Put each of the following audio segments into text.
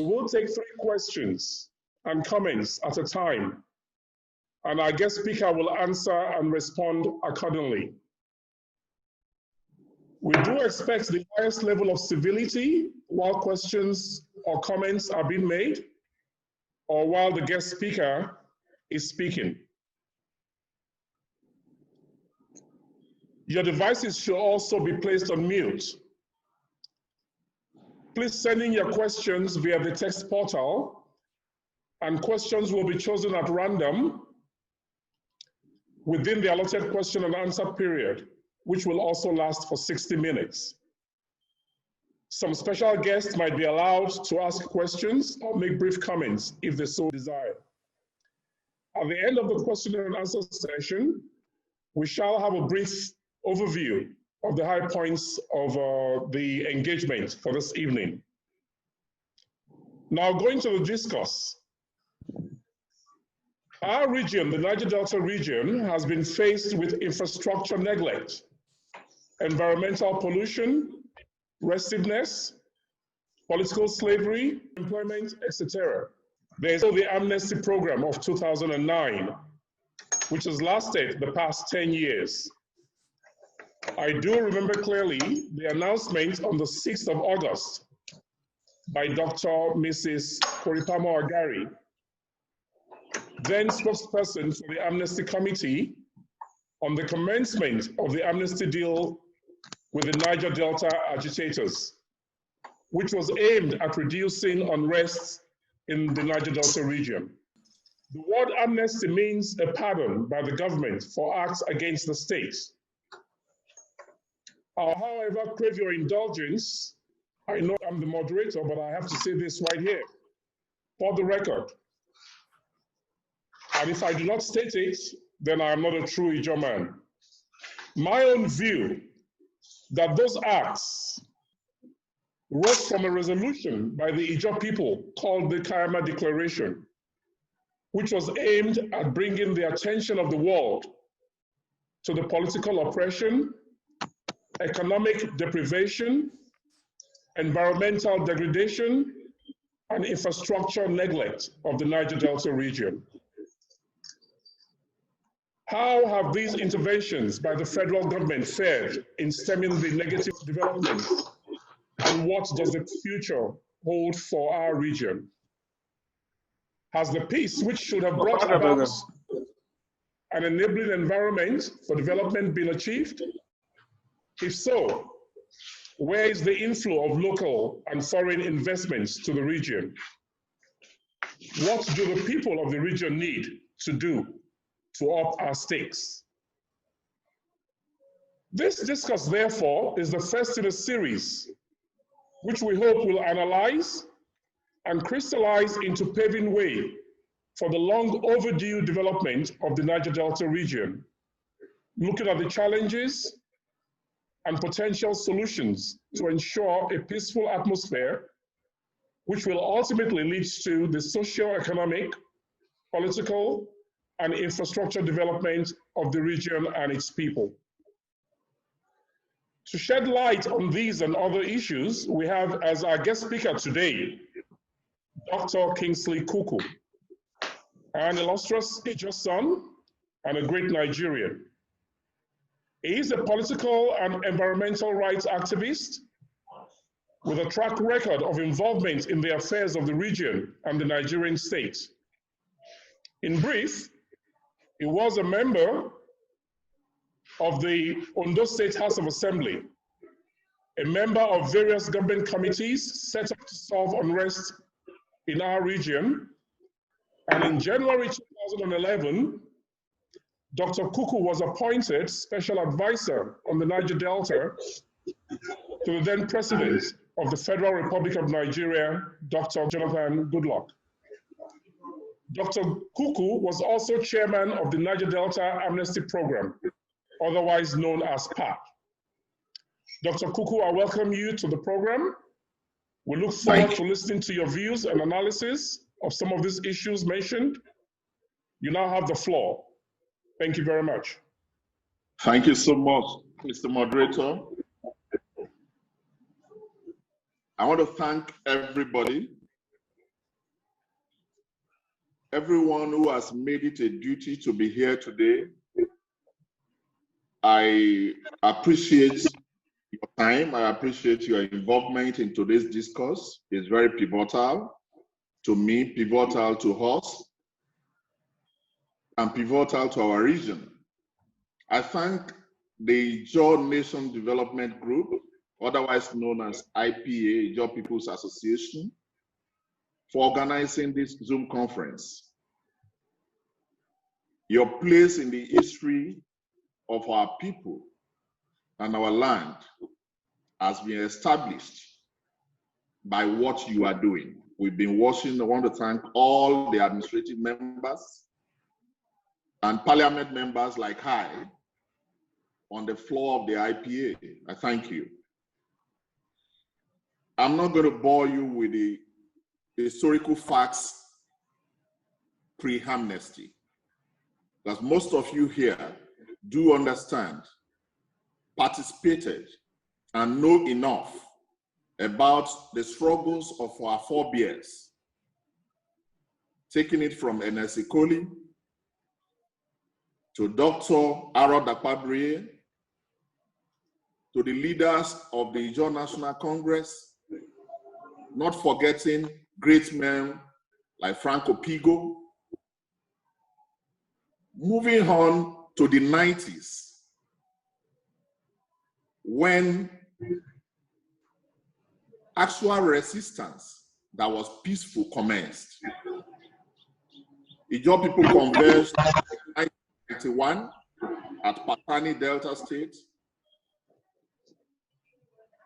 We will take 3 questions and comments at a time, and our guest speaker will answer and respond accordingly. We do expect the highest level of civility while questions or comments are being made, or while the guest speaker is speaking. Your devices should also be placed on mute. Please send in your questions via the text portal, and questions will be chosen at random within the allotted question and answer period, which will also last for 60 minutes. Some special guests might be allowed to ask questions or make brief comments if they so desire. At the end of the question and answer session, we shall have a brief overview of the high points of the engagement for this evening. Now, going to the discourse. Our region, the Niger Delta region, has been faced with infrastructure neglect, environmental pollution, restiveness, political slavery, employment, etc. There is the Amnesty program of 2009, which has lasted the past 10 years. I do remember clearly the announcement on the 6th of August by Dr. Mrs. Koripamo Agari, then spokesperson for the Amnesty Committee, on the commencement of the amnesty deal with the Niger Delta agitators, which was aimed at reducing unrest in the Niger Delta region. The word amnesty means a pardon by the government for acts against the state. I'll, however, crave your indulgence. I know I'm the moderator, but I have to say this right here, for the record. And if I do not state it, then I am not a true Ijaw man. My own view that those acts rose from a resolution by the Ijaw people called the Kayama Declaration, which was aimed at bringing the attention of the world to the political oppression, economic deprivation, environmental degradation, and infrastructure neglect of the Niger Delta region. How have these interventions by the federal government fared in stemming the negative developments? And what does the future hold for our region? Has the peace which should have brought about an enabling environment for development been achieved? If so, where is the inflow of local and foreign investments to the region? What do the people of the region need to do to up our stakes? This discourse, therefore, is the first in a series, which we hope will analyze and crystallize into paving way for the long overdue development of the Niger Delta region, looking at the challenges and potential solutions to ensure a peaceful atmosphere, which will ultimately lead to the socio-economic, political, and infrastructure development of the region and its people. To shed light on these and other issues, we have as our guest speaker today, Dr. KINGSLEY Kuku, an illustrious Ijaw son and a great Nigerian. He is a political and environmental rights activist with a track record of involvement in the affairs of the region and the Nigerian state. In brief, he was a member of the Ondo State House of Assembly, a member of various government committees set up to solve unrest in our region, and in January 2011, Dr. Kuku was appointed special advisor on the Niger Delta to the then president of the Federal Republic of Nigeria, Dr. Jonathan Goodluck. Dr. Kuku was also chairman of the Niger Delta Amnesty Program, otherwise known as PAP. Dr. Kuku, I welcome you to the program. We look forward to listening to your views and analysis of some of these issues mentioned. You now have the floor. Thank you very much. Thank you so much, Mr. Moderator. I want to thank everybody everyone who has made it a duty to be here today. I appreciate your time. I appreciate your involvement in today's discourse. It's very pivotal to me, pivotal to us, and pivotal to our region. I thank the Ijaw Nation Development Group, otherwise known as IPA, Ijaw People's Association, for organizing this Zoom conference. Your place in the history of our people and our land has been established by what you are doing. We've been watching. I want to thank all the administrative members and parliament members like I on the floor of the IPA. I thank you. I'm not going to bore you with the historical facts pre-amnesty, because most of you here do understand, participated, and know enough about the struggles of our forebears, taking it from Ernest Ikoli to Dr. Aro Dakpabrie, to the leaders of the Ijaw National Congress, not forgetting great men like Franco Pigo, moving on to the 90s, when actual resistance that was peaceful commenced. Ijaw people converged in 1991 at Patani, Delta State,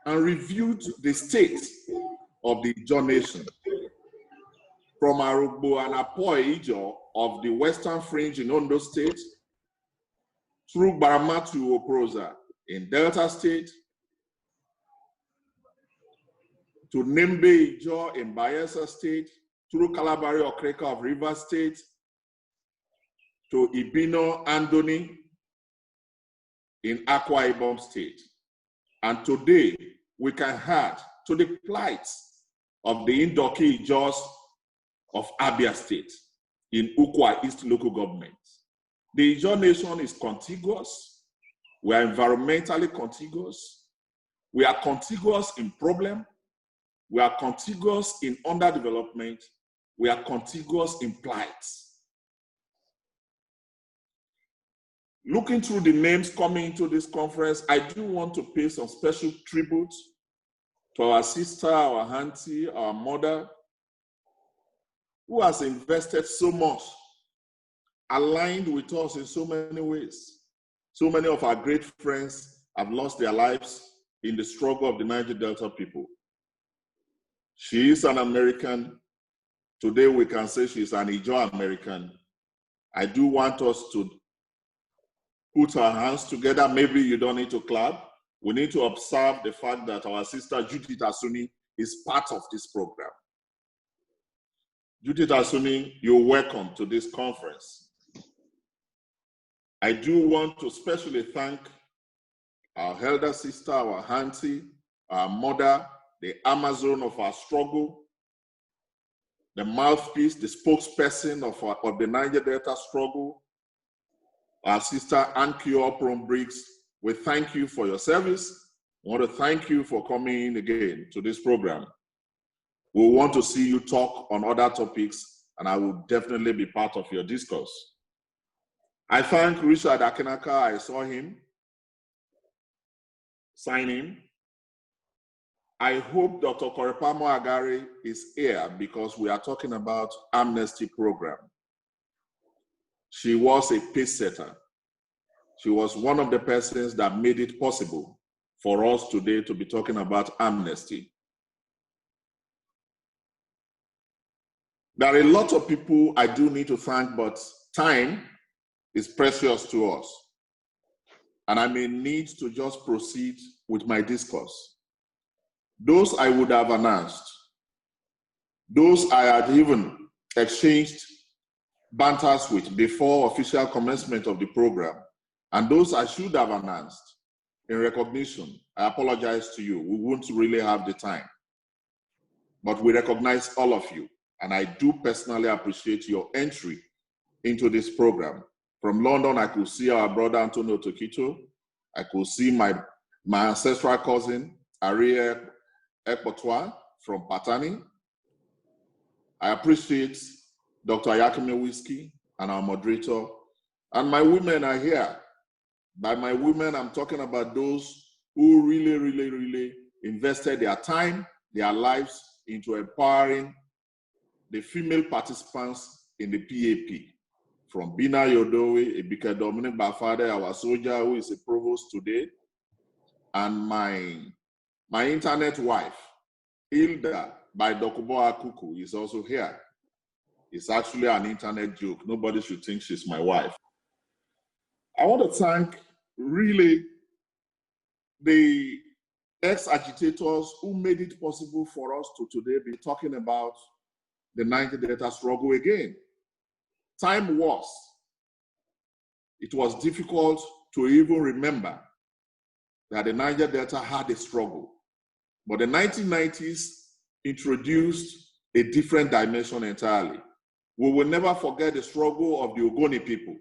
and reviewed the state of the Ijaw Nation, from Arugbo and Apoy Ijaw of the Western Fringe in Ondo State, through Barama to Oproza in Delta State, to Nembe Ijaw in Bayelsa State, through Kalabari Okreka of Rivers State, to Ibino Andoni in Akwa Ibom State. And today, we can add to the plight of the Indoki Ijaws of Abia State in Ukwa East local government. The Ijaw Nation is contiguous. We are environmentally contiguous. We are contiguous in problem. We are contiguous in underdevelopment. We are contiguous in plight. Looking through the names coming into this conference, I do want to pay some special tribute to our sister, our auntie, our mother, who has invested so much, aligned with us in so many ways. So many of our great friends have lost their lives in the struggle of the Niger Delta people. She is an American. Today we can say she's an Ijaw American. I do want us to put our hands together. Maybe you don't need to clap. We need to observe the fact that our sister Judith Asuni is part of this program. Judith Asuni, you're welcome to this conference. I do want to especially thank our elder sister, our auntie, our mother, the Amazon of our struggle, the mouthpiece, the spokesperson of the Niger Delta struggle, our sister Ankyo Opron Briggs. We thank you for your service. I want to thank you for coming in again to this program. We want to see you talk on other topics, and I will definitely be part of your discourse. I thank Richard Akinaka. I saw him sign in. I hope Dr. Korepamo Agari is here because we are talking about Amnesty program. She was a pace setter. She was one of the persons that made it possible for us today to be talking about Amnesty. There are a lot of people I do need to thank, but time is precious to us. And I may need to just proceed with my discourse. Those I would have announced, those I had even exchanged banters with before official commencement of the program, and those I should have announced in recognition, I apologize to you. We won't really have the time. But we recognize all of you. And I do personally appreciate your entry into this program. From London, I could see our brother Antonio Tokito. I could see my ancestral cousin, Aria Ekpotwa from Patani. I appreciate Dr. Ayakime Whiskey and our moderator. And my women are here. By my women, I'm talking about those who really invested their time, their lives into empowering the female participants in the PAP. From Bina Yodowe, Ebike Dominic Bafade, our soldier who is a provost today, and my internet wife, Hilda by Dokuboa Kuku, is also here. It's actually an internet joke. Nobody should think she's my wife. I want to thank really the ex-agitators who made it possible for us to today be talking about the Niger Delta struggle again. Time was. It was difficult to even remember that the Niger Delta had a struggle. But the 1990s introduced a different dimension entirely. We will never forget the struggle of the Ogoni people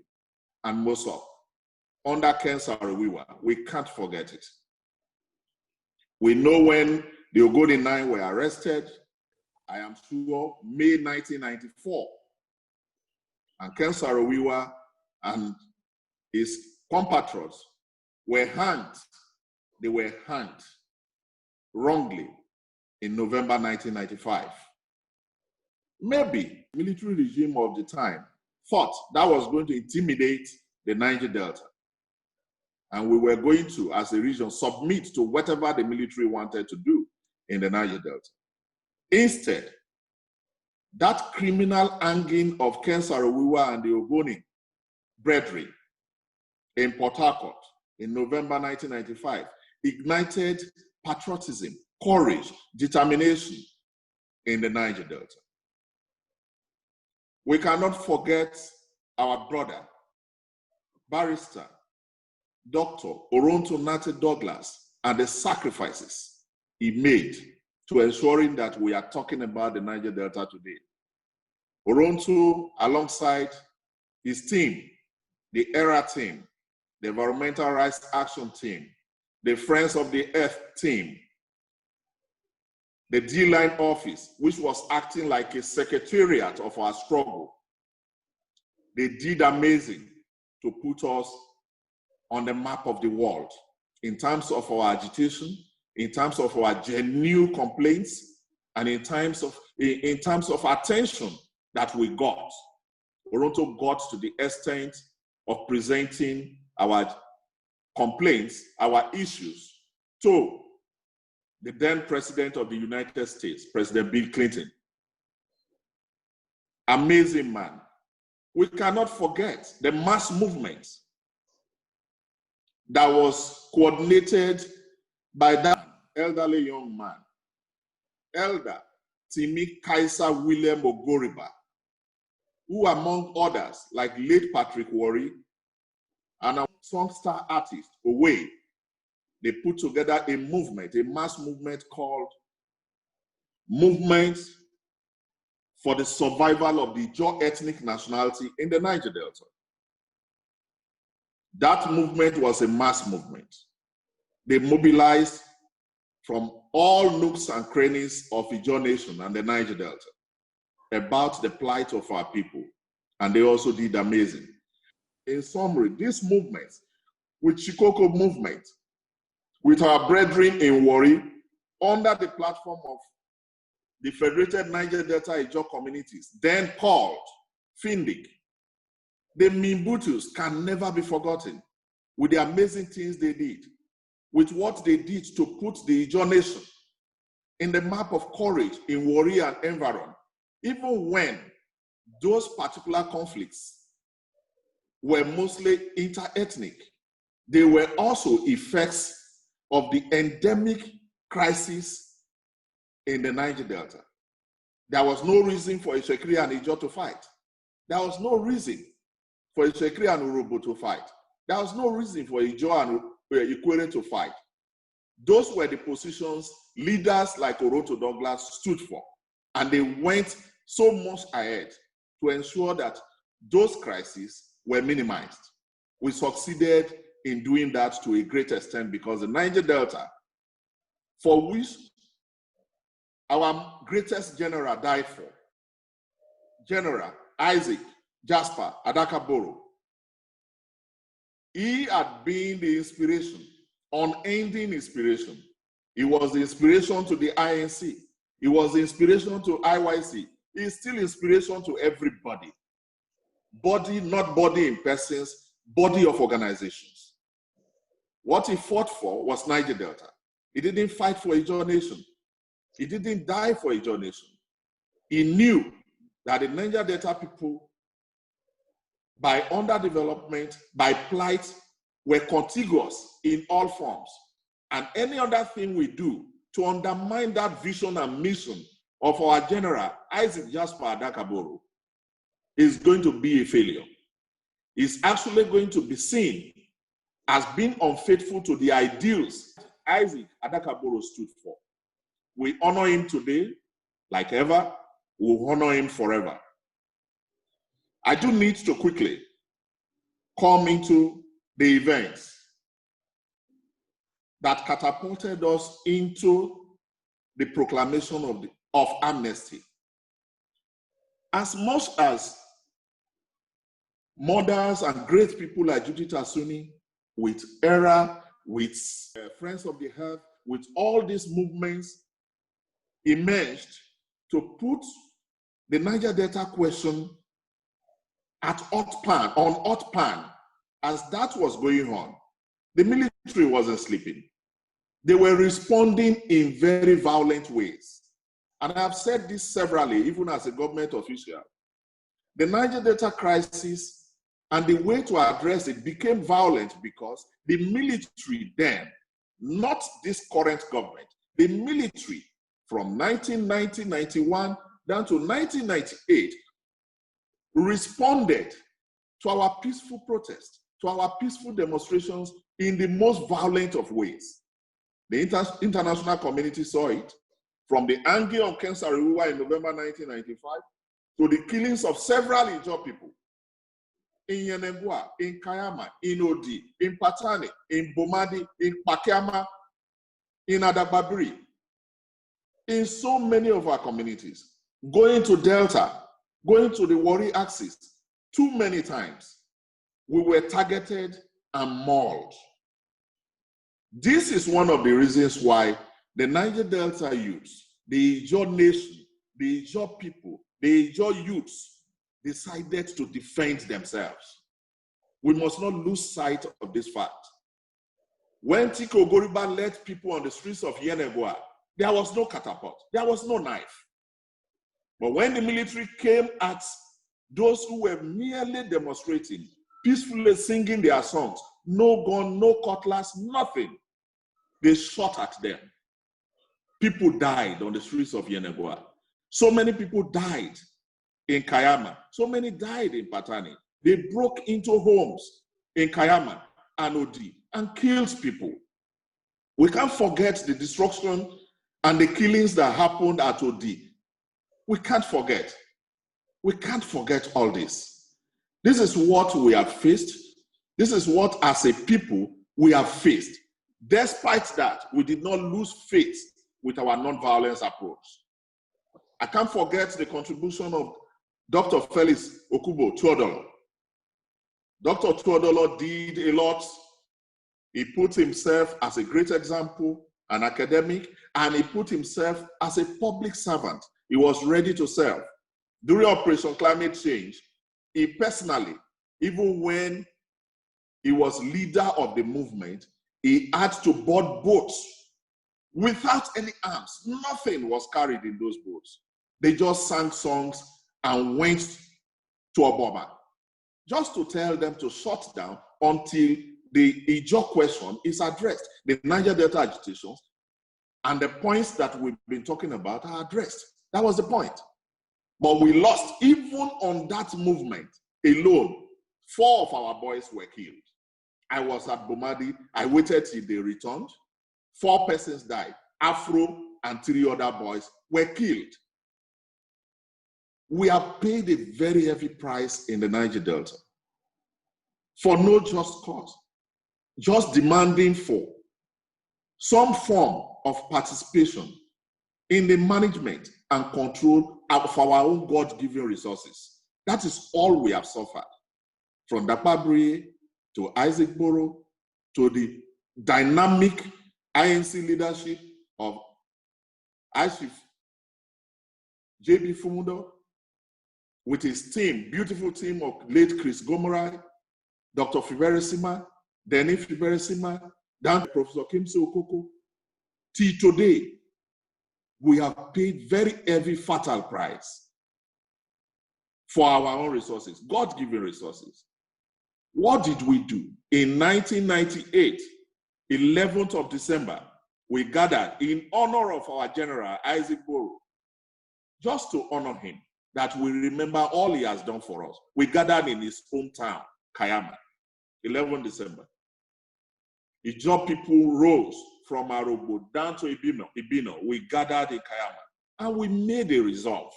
and Mosop under Ken Saro-Wiwa. We can't forget it. We know when the Ogoni 9 were arrested, I am sure May 1994. And Ken Saro-Wiwa and his compatriots were hanged. They were hanged wrongly in November 1995. Maybe the military regime of the time thought that was going to intimidate the Niger Delta. And we were going to, as a region, submit to whatever the military wanted to do in the Niger Delta. Instead, that criminal hanging of Ken Saro-Wiwa and the Ogoni brethren in Port Harcourt in November 1995 ignited patriotism, courage, determination in the Niger Delta. We cannot forget our brother, barrister, Dr. Oronto Nate Douglas, and the sacrifices he made to ensuring that we are talking about the Niger Delta today. Oronto, alongside his team, the ERA team, the Environmental Rights Action team, the Friends of the Earth team, the D-Line office, which was acting like a secretariat of our struggle, they did amazing to put us on the map of the world in terms of our agitation, in terms of our genuine complaints, and in terms of attention that we got. Oronto got to the extent of presenting our complaints, our issues to the then President of the United States, President Bill Clinton. Amazing man. We cannot forget the mass movement that was coordinated by that elderly young man, Elder Timi Kaiser William Ogoriba, who among others, like late Patrick Worry and our songster artist, Owe, they put together a movement, a mass movement called Movement for the Survival of the Ijaw Ethnic Nationality in the Niger Delta. That movement was a mass movement. They mobilized from all nooks and crannies of Ijaw Nation and the Niger Delta about the plight of our people, and they also did amazing. In summary, this movement, with Chikoko movement, with our brethren in Warri, under the platform of the Federated Niger Delta Ijaw Communities, then called Indg, the Mimbutus can never be forgotten with the amazing things they did, with what they did to put the Ijaw Nation in the map of courage in Warri and environ, even when those particular conflicts were mostly inter-ethnic. They were also effects of the endemic crisis in the Niger Delta. There was no reason for Ishekri and Ijaw to fight. There was no reason for Ishekri and Urhobo to fight. There was no reason for Ijaw and Ikwere to fight. Those were the positions leaders like Oronto Douglas stood for. And they went so much ahead to ensure that those crises were minimized. We succeeded in doing that to a great extent because the Niger Delta, for which our greatest general died for, General Isaac Jasper Adakaboro, he had been the inspiration, unending inspiration. He was the inspiration to the INC. He was the inspiration to IYC. He is still inspiration to everybody. Body, not body in persons, body of organizations. What he fought for was Niger Delta. He didn't fight for Ijaw Nation. He didn't die for Ijaw Nation. He knew that the Niger Delta people, by underdevelopment, by plight, were contiguous in all forms. And any other thing we do to undermine that vision and mission of our general, Isaac Jasper Adakaboro, is going to be a failure. It's actually going to be seen as being unfaithful to the ideals Isaac Adakaboro stood for. We honor him today, like ever. We'll honor him forever. I do need to quickly come into the events that catapulted us into the proclamation of amnesty. As much as mothers and great people like Judith Asuni, with ERA, with Friends of the Earth, with all these movements emerged to put the Niger Delta question on hot pan, as that was going on, the military wasn't sleeping. They were responding in very violent ways. And I've said this severally, even as a government official. The Niger Delta crisis and the way to address it became violent because the military then, not this current government, the military from 1990-91 down to 1998 responded to our peaceful protest, to our peaceful demonstrations in the most violent of ways. The international community saw it, from the Indg on KINGSLEY in November 1995 to the killings of several Ijaw people in Yenegua, in Kayama, in Odi, in Patani, in Bomadi, in Pakiama, in Adagbabiri, in so many of our communities, going to Delta, going to the Warri axis, too many times, we were targeted and mauled. This is one of the reasons why the Niger Delta youths, the Ijaw Nation, the Ijaw people, the Ijaw youths decided to defend themselves. We must not lose sight of this fact. When Tiko Goriba led people on the streets of Yenegua, there was no catapult, there was no knife. But when the military came at those who were merely demonstrating, peacefully singing their songs, no gun, no cutlass, nothing, they shot at them. People died on the streets of Yenegua. So many people died in Kayama. So many died in Patani. They broke into homes in Kayama and Odi and killed people. We can't forget the destruction and the killings that happened at Odi. We can't forget. We can't forget all this. This is what we have faced. This is what, as a people, we have faced. Despite that, we did not lose faith with our non-violence approach. I can't forget the contribution of Dr. Felix Okubo Tuodolo. Dr. Tuodolo did a lot. He put himself as a great example, an academic, and he put himself as a public servant. He was ready to serve. During Operation Climate Change, he personally, even when he was leader of the movement, he had to board boats without any arms. Nothing was carried in those boats. They just sang songs and went to Obama, just to tell them to shut down until the Ijaw question is addressed. The Niger Delta agitations and the points that we've been talking about are addressed. That was the point. But we lost. Even on that movement alone, 4 of our boys were killed. I was at Bomadi. I waited till they returned. 4 persons died. Afro and 3 other boys were killed. We have paid a very heavy price in the Niger Delta for no just cause, just demanding for some form of participation in the management and control of our own God-given resources. That is all we have suffered. From Dakpabri to Isaac Boro to the dynamic INC leadership of Ashif J.B. Fumudo, with his team, beautiful team of late Chris Gomorai, Dr. Fibere Sima, Denny Fibere Sima, down to Professor KINGSLEY Kuku. Till today, we have paid very heavy fatal price for our own resources, God-given resources. What did we do? In 1998, 11th of December, we gathered in honor of our general, Isaac Boro, just to honor him, that we remember all he has done for us. We gathered in his hometown, Kayama, 11 December. Ijaw people rose from Arobo down to Ibino. We gathered in Kayama, and we made a resolve.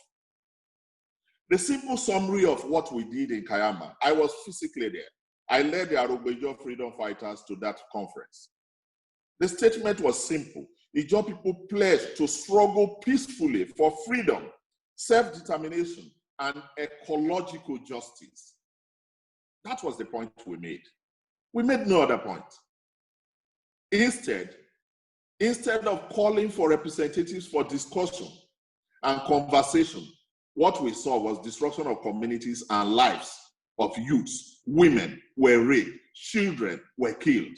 The simple summary of what we did in Kayama, I was physically there. I led the Arobo freedom fighters to that conference. The statement was simple. Ijaw people pledged to struggle peacefully for freedom, self-determination, and ecological justice. That was the point we made. We made no other point. Instead of calling for representatives for discussion and conversation, what we saw was destruction of communities and lives of youths. Women were raped, children were killed.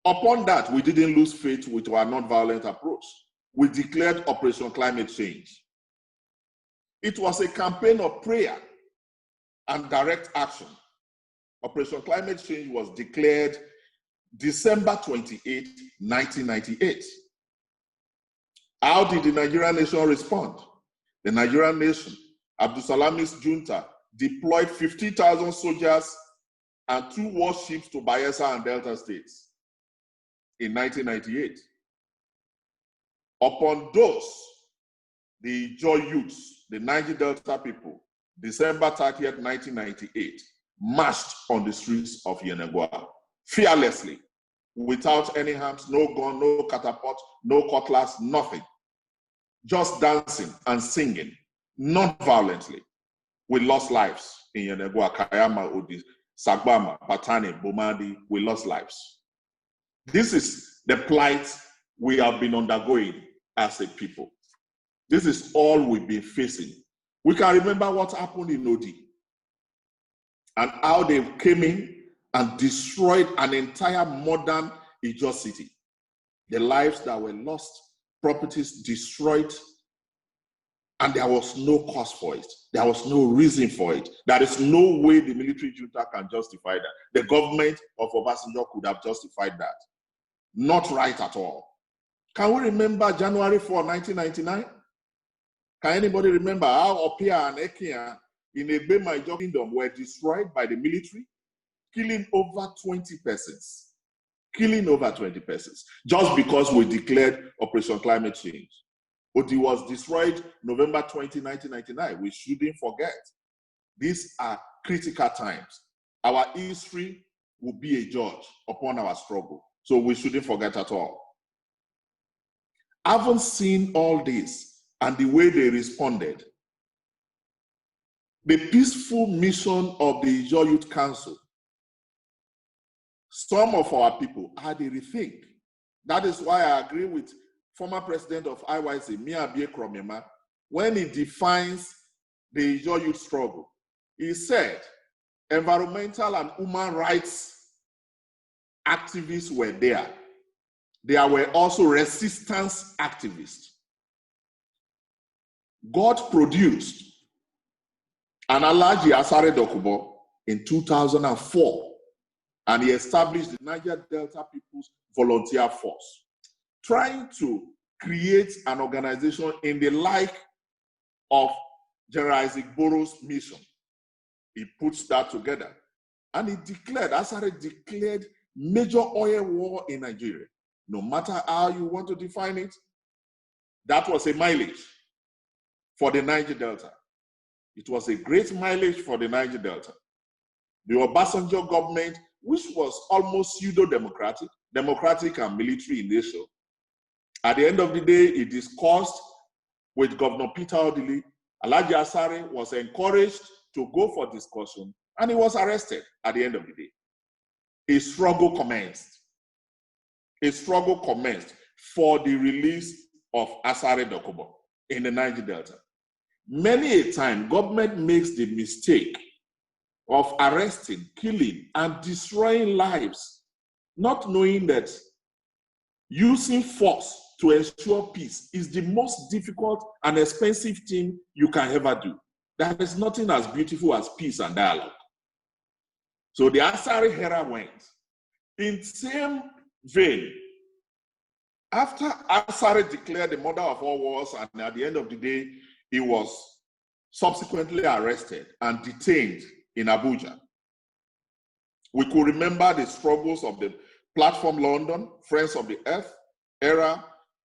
Upon that, we didn't lose faith with our non-violent approach. We declared Operation Climate Change. It was a campaign of prayer and direct action. Operation Climate Change was declared December 28, 1998. How did the Nigerian nation respond? The Nigerian nation, Abdulsalam's junta, deployed 50,000 soldiers and 2 warships to Bayelsa and Delta states in 1998. Upon those, the Ijaw youths, the Niger Delta people, December 30th, 1998, marched on the streets of Yenagoa, fearlessly, without any arms, no gun, no catapult, no cutlass, nothing. Just dancing and singing, non-violently. We lost lives in Yenagoa, Kayama, Odi, Sagbama, Patani, Bomadi. We lost lives. This is the plight we have been undergoing as a people. This is all we've been facing. We can remember what happened in Odi and how they came in and destroyed an entire modern Ijaw city. The lives that were lost, properties destroyed, and there was no cause for it. There was no reason for it. There is no way the military junta can justify that. The government of Obasanjo could have justified that. Not right at all. Can we remember January 4, 1999? Can anybody remember how Opia and Ekia in Egbema Ijaw Kingdom were destroyed by the military, killing over 20 persons? Killing over 20 persons, just because we declared Operation Climate Change. Odi was destroyed November 20, 1999. We shouldn't forget. These are critical times. Our history will be a judge upon our struggle, so we shouldn't forget at all. Having seen all this and the way they responded, the peaceful mission of the Ijaw Youth Council, some of our people had a rethink. That is why I agree with former president of IYC, Mia Abie Kromema, when he defines the Ijaw youth struggle. He said environmental and human rights activists were there. There were also resistance activists. God produced an Alhaji Asare Dokubo in 2004, and he established the Niger Delta People's Volunteer Force, trying to create an organization in the like of General Isaac Boro's mission. He puts that together. And he declared, Asare declared major oil war in Nigeria. No matter how you want to define it, that was a mileage for the Niger Delta. It was a great mileage for the Niger Delta. The Obasanjo government, which was almost pseudo-democratic, democratic and military in nature, at the end of the day, it discussed with Governor Peter Odili. Alhaji Asare was encouraged to go for discussion, and he was arrested at the end of the day. A struggle commenced. A struggle commenced for the release of Asare Dokubo in the Niger Delta. Many a time, government makes the mistake of arresting, killing, and destroying lives, not knowing that using force to ensure peace is the most difficult and expensive thing you can ever do. There is nothing as beautiful as peace and dialogue. So the Asare era went. In same vein, after Asare declared the mother of all wars, and at the end of the day, he was subsequently arrested and detained in Abuja. We could remember the struggles of the Platform London, Friends of the Earth, ERA,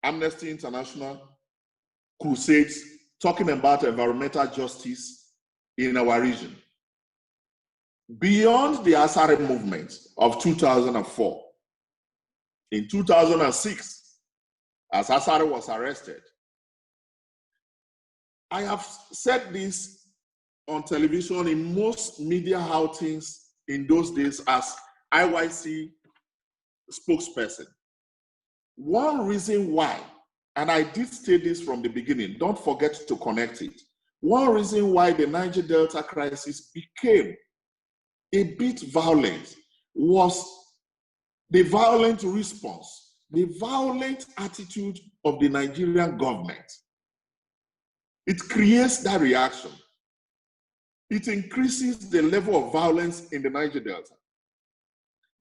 Amnesty International, crusades, talking about environmental justice in our region. Beyond the Asare movement of 2004, in 2006, as Asare was arrested, I have said this on television in most media outings in those days as IYC spokesperson. One reason why, and I did state this from the beginning, don't forget to connect it. One reason why the Niger Delta crisis became a bit violent was the violent response, the violent attitude of the Nigerian government. It creates that reaction. It increases the level of violence in the Niger Delta.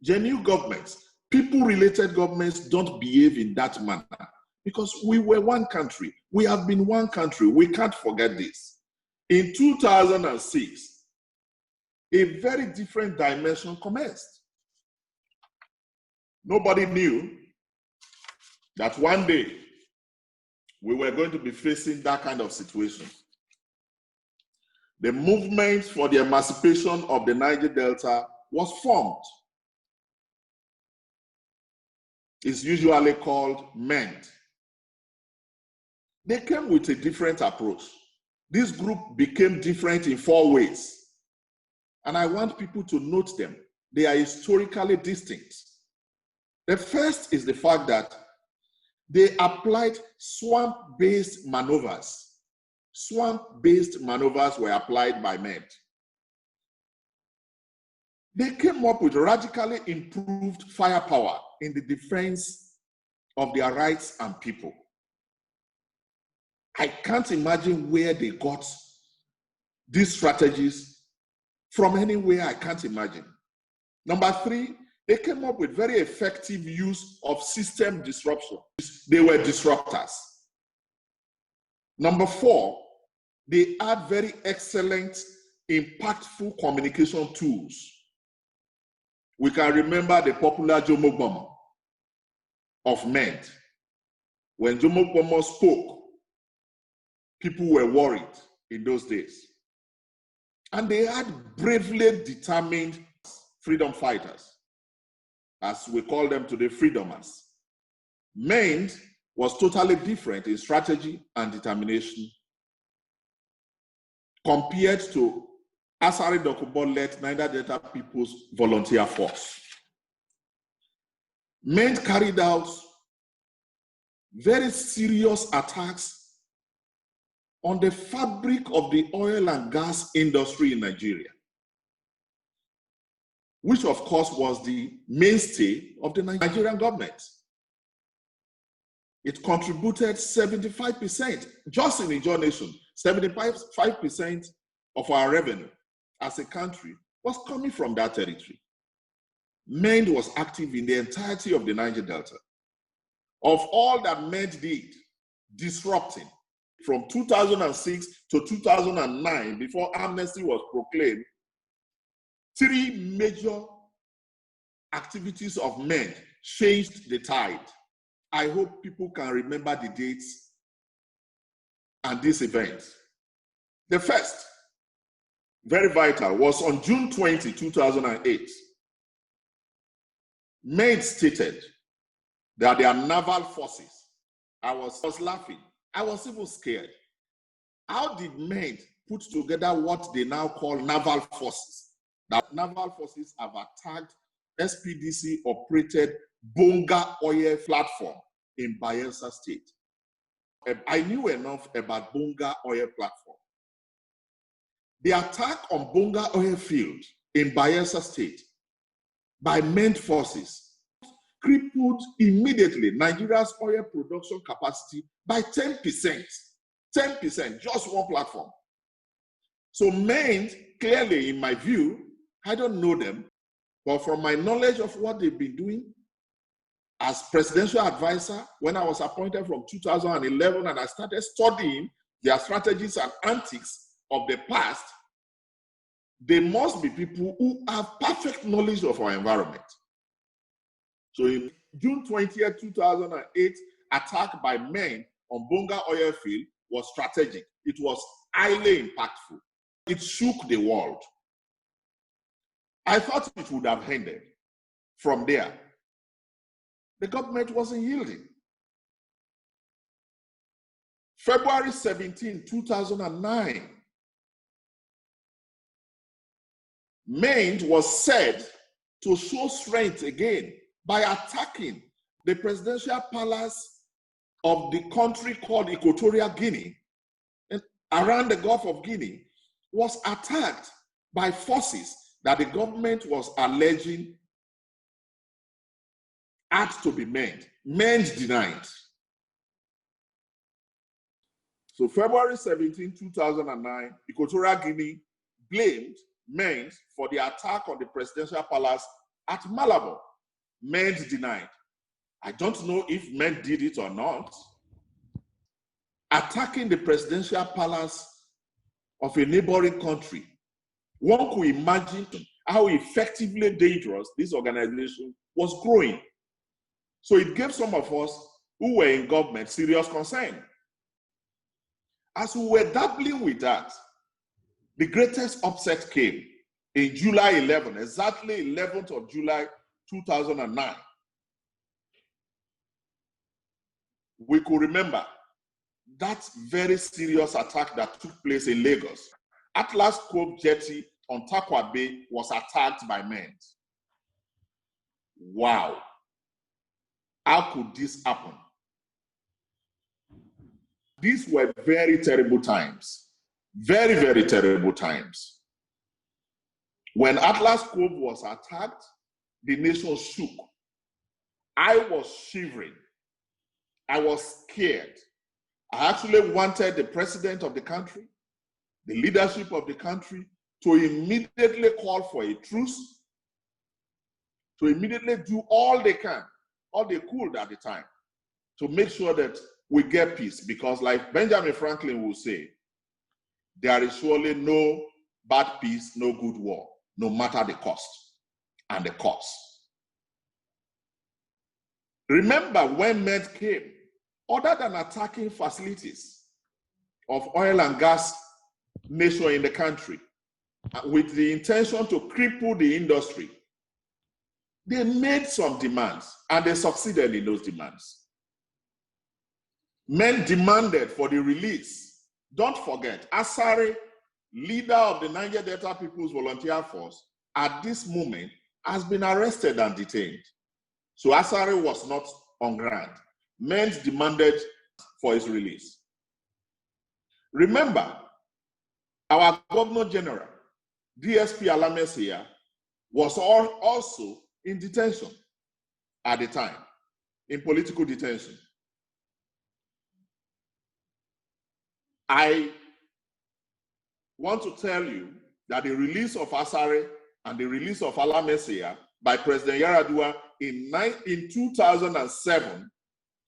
Genuine governments, people-related governments don't behave in that manner because we were one country. We have been one country. We can't forget this. In 2006, a very different dimension commenced. Nobody knew that one day we were going to be facing that kind of situation. The movement for the emancipation of the Niger Delta was formed. It's usually called MEND. They came with a different approach. This group became different in 4 ways. And I want people to note them. They are historically distinct. The first is the fact that they applied swamp-based maneuvers. Swamp-based maneuvers were applied by MEND. They came up with radically improved firepower in the defense of their rights and people. I can't imagine where they got these strategies from. Anywhere, I can't imagine. Number 3, they came up with very effective use of system disruption. They were disruptors. Number 4, they had very excellent, impactful communication tools. We can remember the popular Jomo Gboma of MEND. When Jomo Gboma spoke, people were worried in those days. And they had bravely determined freedom fighters, as we call them today, freedomers. MEND was totally different in strategy and determination compared to Asare Dokubo-led Niger Delta People's Volunteer Force. MEND carried out very serious attacks on the fabric of the oil and gas industry in Nigeria, which of course was the mainstay of the Nigerian government. It contributed 75%, just in Ijaw Nation, 75% of our revenue as a country was coming from that territory. MEND was active in the entirety of the Niger Delta. Of all that MEND did, disrupting, from 2006 to 2009, before Amnesty was proclaimed, 3 major activities of MEND changed the tide. I hope people can remember the dates and these events. The first very vital, was on June 20, 2008. Maid stated that their naval forces, I was laughing. I was even scared. How did Maid put together what they now call naval forces? That naval forces have attacked SPDC-operated Bonga oil platform in Bayelsa State. I knew enough about Bonga oil platform. The attack on Bonga oil field in Bayelsa State by Maid forces crippled immediately Nigeria's oil production capacity by 10%. 10%, just one platform. So Maid, clearly in my view, I don't know them, but from my knowledge of what they've been doing as presidential advisor, when I was appointed from 2011 and I started studying their strategies and antics of the past, they must be people who have perfect knowledge of our environment. So in June 20th, 2008, attack by men on Bonga oil field was strategic. It was highly impactful. It shook the world. I thought it would have ended from there. The government wasn't yielding. February 17, 2009, Maid was said to show strength again by attacking the presidential palace of the country called Equatorial Guinea, and around the Gulf of Guinea, was attacked by forces that the government was alleging had to be Maid. Maid denied. So February 17, 2009, Equatorial Guinea blamed Maid for the attack on the presidential palace at Malabo. Maid denied. I don't know if Maid did it or not. Attacking the presidential palace of a neighboring country, one could imagine how effectively dangerous this organization was growing. So it gave some of us who were in government serious concern. As we were dabbling with that, the greatest upset came in July 11, exactly 11th of July 2009. We could remember that very serious attack that took place in Lagos. Atlas Cove Jetty on Takwa Bay was attacked by men. Wow. How could this happen? These were very terrible times. Very, very terrible times. When Atlas Cove was attacked, the nation shook. I was shivering. I was scared. I actually wanted the president of the country, the leadership of the country, to immediately call for a truce, to immediately do all they can, all they could at the time, to make sure that we get peace. Because like Benjamin Franklin will say, there is surely no bad peace, no good war, no matter the cost and the cost. Remember when Med came, other than attacking facilities of oil and gas nation in the country, with the intention to cripple the industry, they made some demands and they succeeded in those demands. Men demanded for the release. Don't forget, Asare, leader of the Niger Delta People's Volunteer Force, at this moment has been arrested and detained. So Asare was not on ground. Men demanded for his release. Remember, our Governor General, DSP Alamesia, was also in detention at the time, in political detention. I want to tell you that the release of Asare and the release of Alamesia by President Yar'Adua in 2007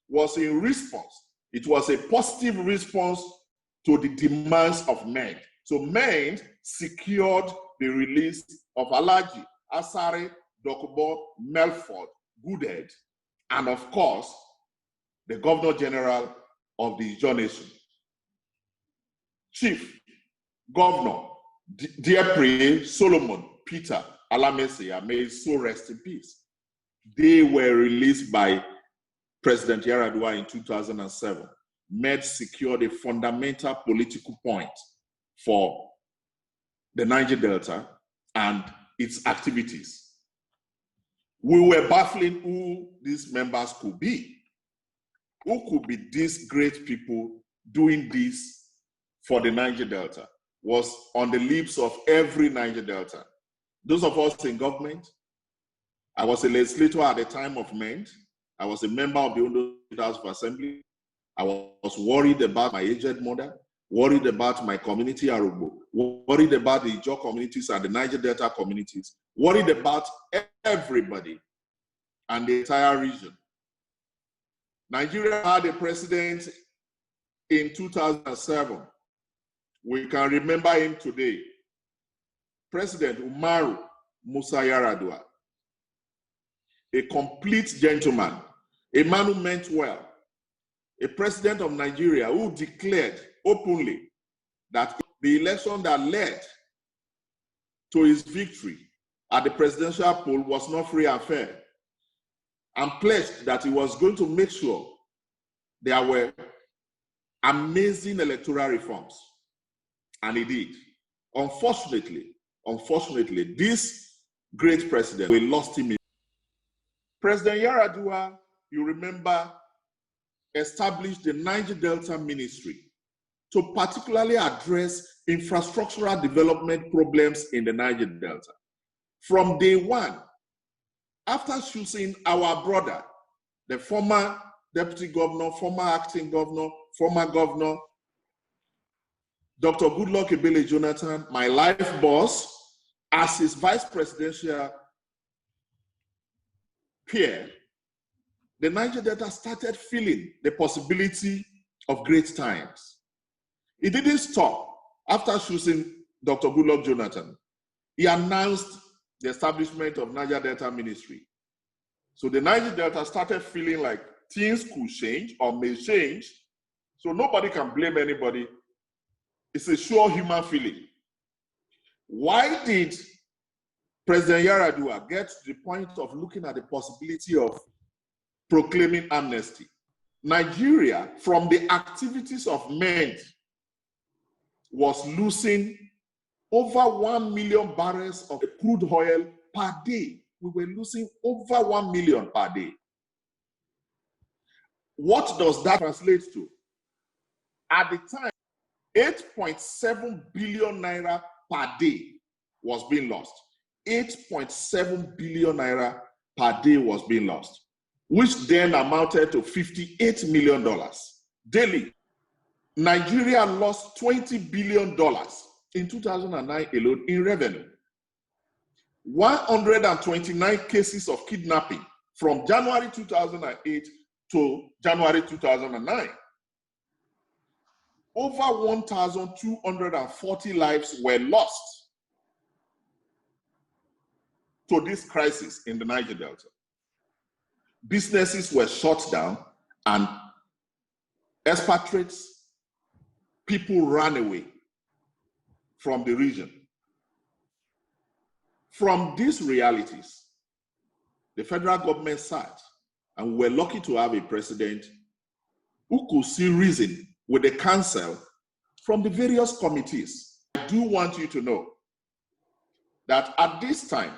was in response. It was a positive response to the demands of MED. So MED secured the release of Alhaji, Asare, Dokubo, Melford, Goodhead, and of course, the Governor General of the Ijaw Nation. Chief, Governor, Diepre, Solomon, Peter, Alamese, may his soul rest in peace. They were released by President Yar'Adua in 2007. Med secured a fundamental political point for the Niger Delta and its activities. We were baffling who these members could be. Who could be these great people doing this for the Niger Delta? Was on the lips of every Niger Delta. Those of us in government, I was a legislator at the time of MEND. I was a member of the Ondo House of Assembly. I was worried about my aged mother, worried about my community, Arubo, worried about the Ijaw communities and the Niger Delta communities, worried about everybody and the entire region. Nigeria had a president in 2007. We can remember him today. President Umaru Musa Yar'Adua, a complete gentleman, a man who meant well, a president of Nigeria who declared openly that the election that led to his victory at the presidential poll was not free and fair, and pledged that he was going to make sure there were amazing electoral reforms. And he did. Unfortunately, this great president, we lost him. President Yar'Adua, you remember, established the Niger Delta Ministry to particularly address infrastructural development problems in the Niger Delta. From day one, after choosing our brother, the former deputy governor, former acting governor, former governor, Dr. Goodluck Ebele Jonathan, my life boss, as his vice presidential peer, the Niger Delta started feeling the possibility of great times. It didn't stop after choosing Dr. Goodluck Jonathan. He announced the establishment of Niger Delta Ministry. So the Niger Delta started feeling like things could change or may change, so nobody can blame anybody. It's a sure human feeling. Why did President Yar'Adua get to the point of looking at the possibility of proclaiming amnesty? Nigeria, from the activities of MEND, was losing over 1 million barrels of crude oil per day. We were losing over 1 million per day. What does that translate to? At the time, 8.7 billion naira per day was being lost. 8.7 billion naira per day was being lost, which then amounted to $58 million daily. Nigeria lost $20 billion in 2009 alone in revenue. 129 cases of kidnapping from January 2008 to January 2009. Over 1,240 lives were lost to this crisis in the Niger Delta. Businesses were shut down and expatriates, people ran away from the region. From these realities, the federal government sat, and we were lucky to have a president who could see reason with the council from the various committees. I do want you to know that at this time,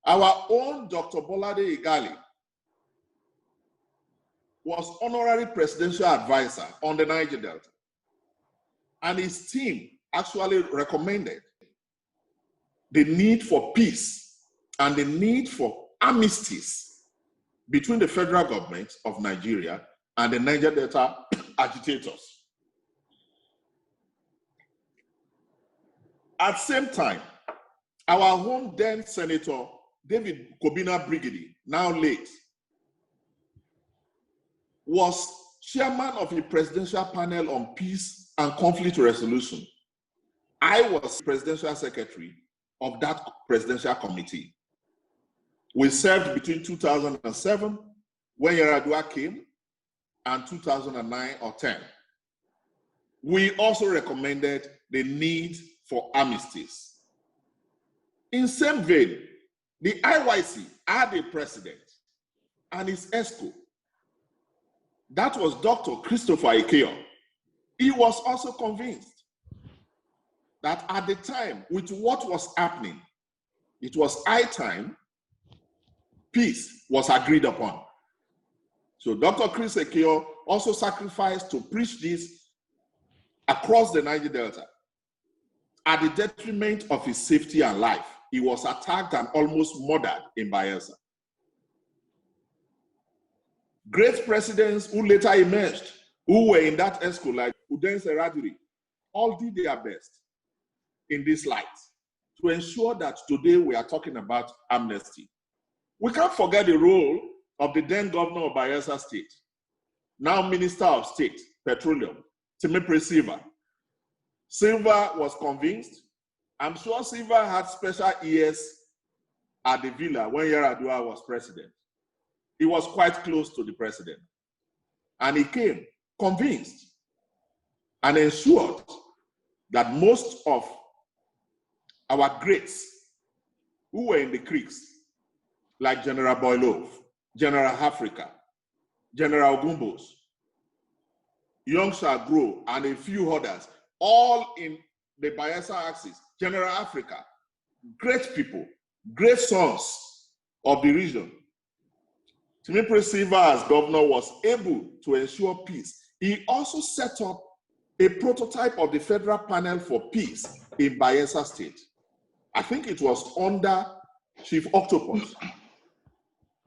our own Dr. Bolade Igali was honorary presidential advisor on the Niger Delta. And his team actually recommended the need for peace and the need for amnesties between the federal government of Nigeria and the Niger Delta agitators. At the same time, our home then Senator David Kobina Brigidi, now late, was chairman of the presidential panel on peace and conflict resolution. I was presidential secretary of that presidential committee. We served between 2007, when Yar'Adua came, and 2009 or 10. We also recommended the need for amnesties. In same vein, the IYC had a president and his ESCO. That was Dr. Christopher Ijaw. He was also convinced that at the time, with what was happening, it was high time peace was agreed upon. So Dr. Chris Ijaw also sacrificed to preach this across the Niger Delta. At the detriment of his safety and life, he was attacked and almost murdered in Bayelsa. Great presidents who later emerged, who were in that ESCO, like Udense Raduri, all did their best in this light to ensure that today we are talking about amnesty. We can't forget the role of the then governor of Bayelsa State, now Minister of State, Petroleum, Timipre Silva. Silva was convinced. I'm sure Silva had special ears at the villa when Yar'Adua was president. He was quite close to the president. And he came convinced and ensured that most of our greats who were in the creeks, like General Boilov, General Africa, General Gumbos, Young Shagro, and a few others, all in the Bayelsa axis, General Africa, great people, great sons of the region. Timipre Silva, as governor, was able to ensure peace. He also set up a prototype of the Federal Panel for Peace in Bayelsa State. I think it was under Chief Octopus.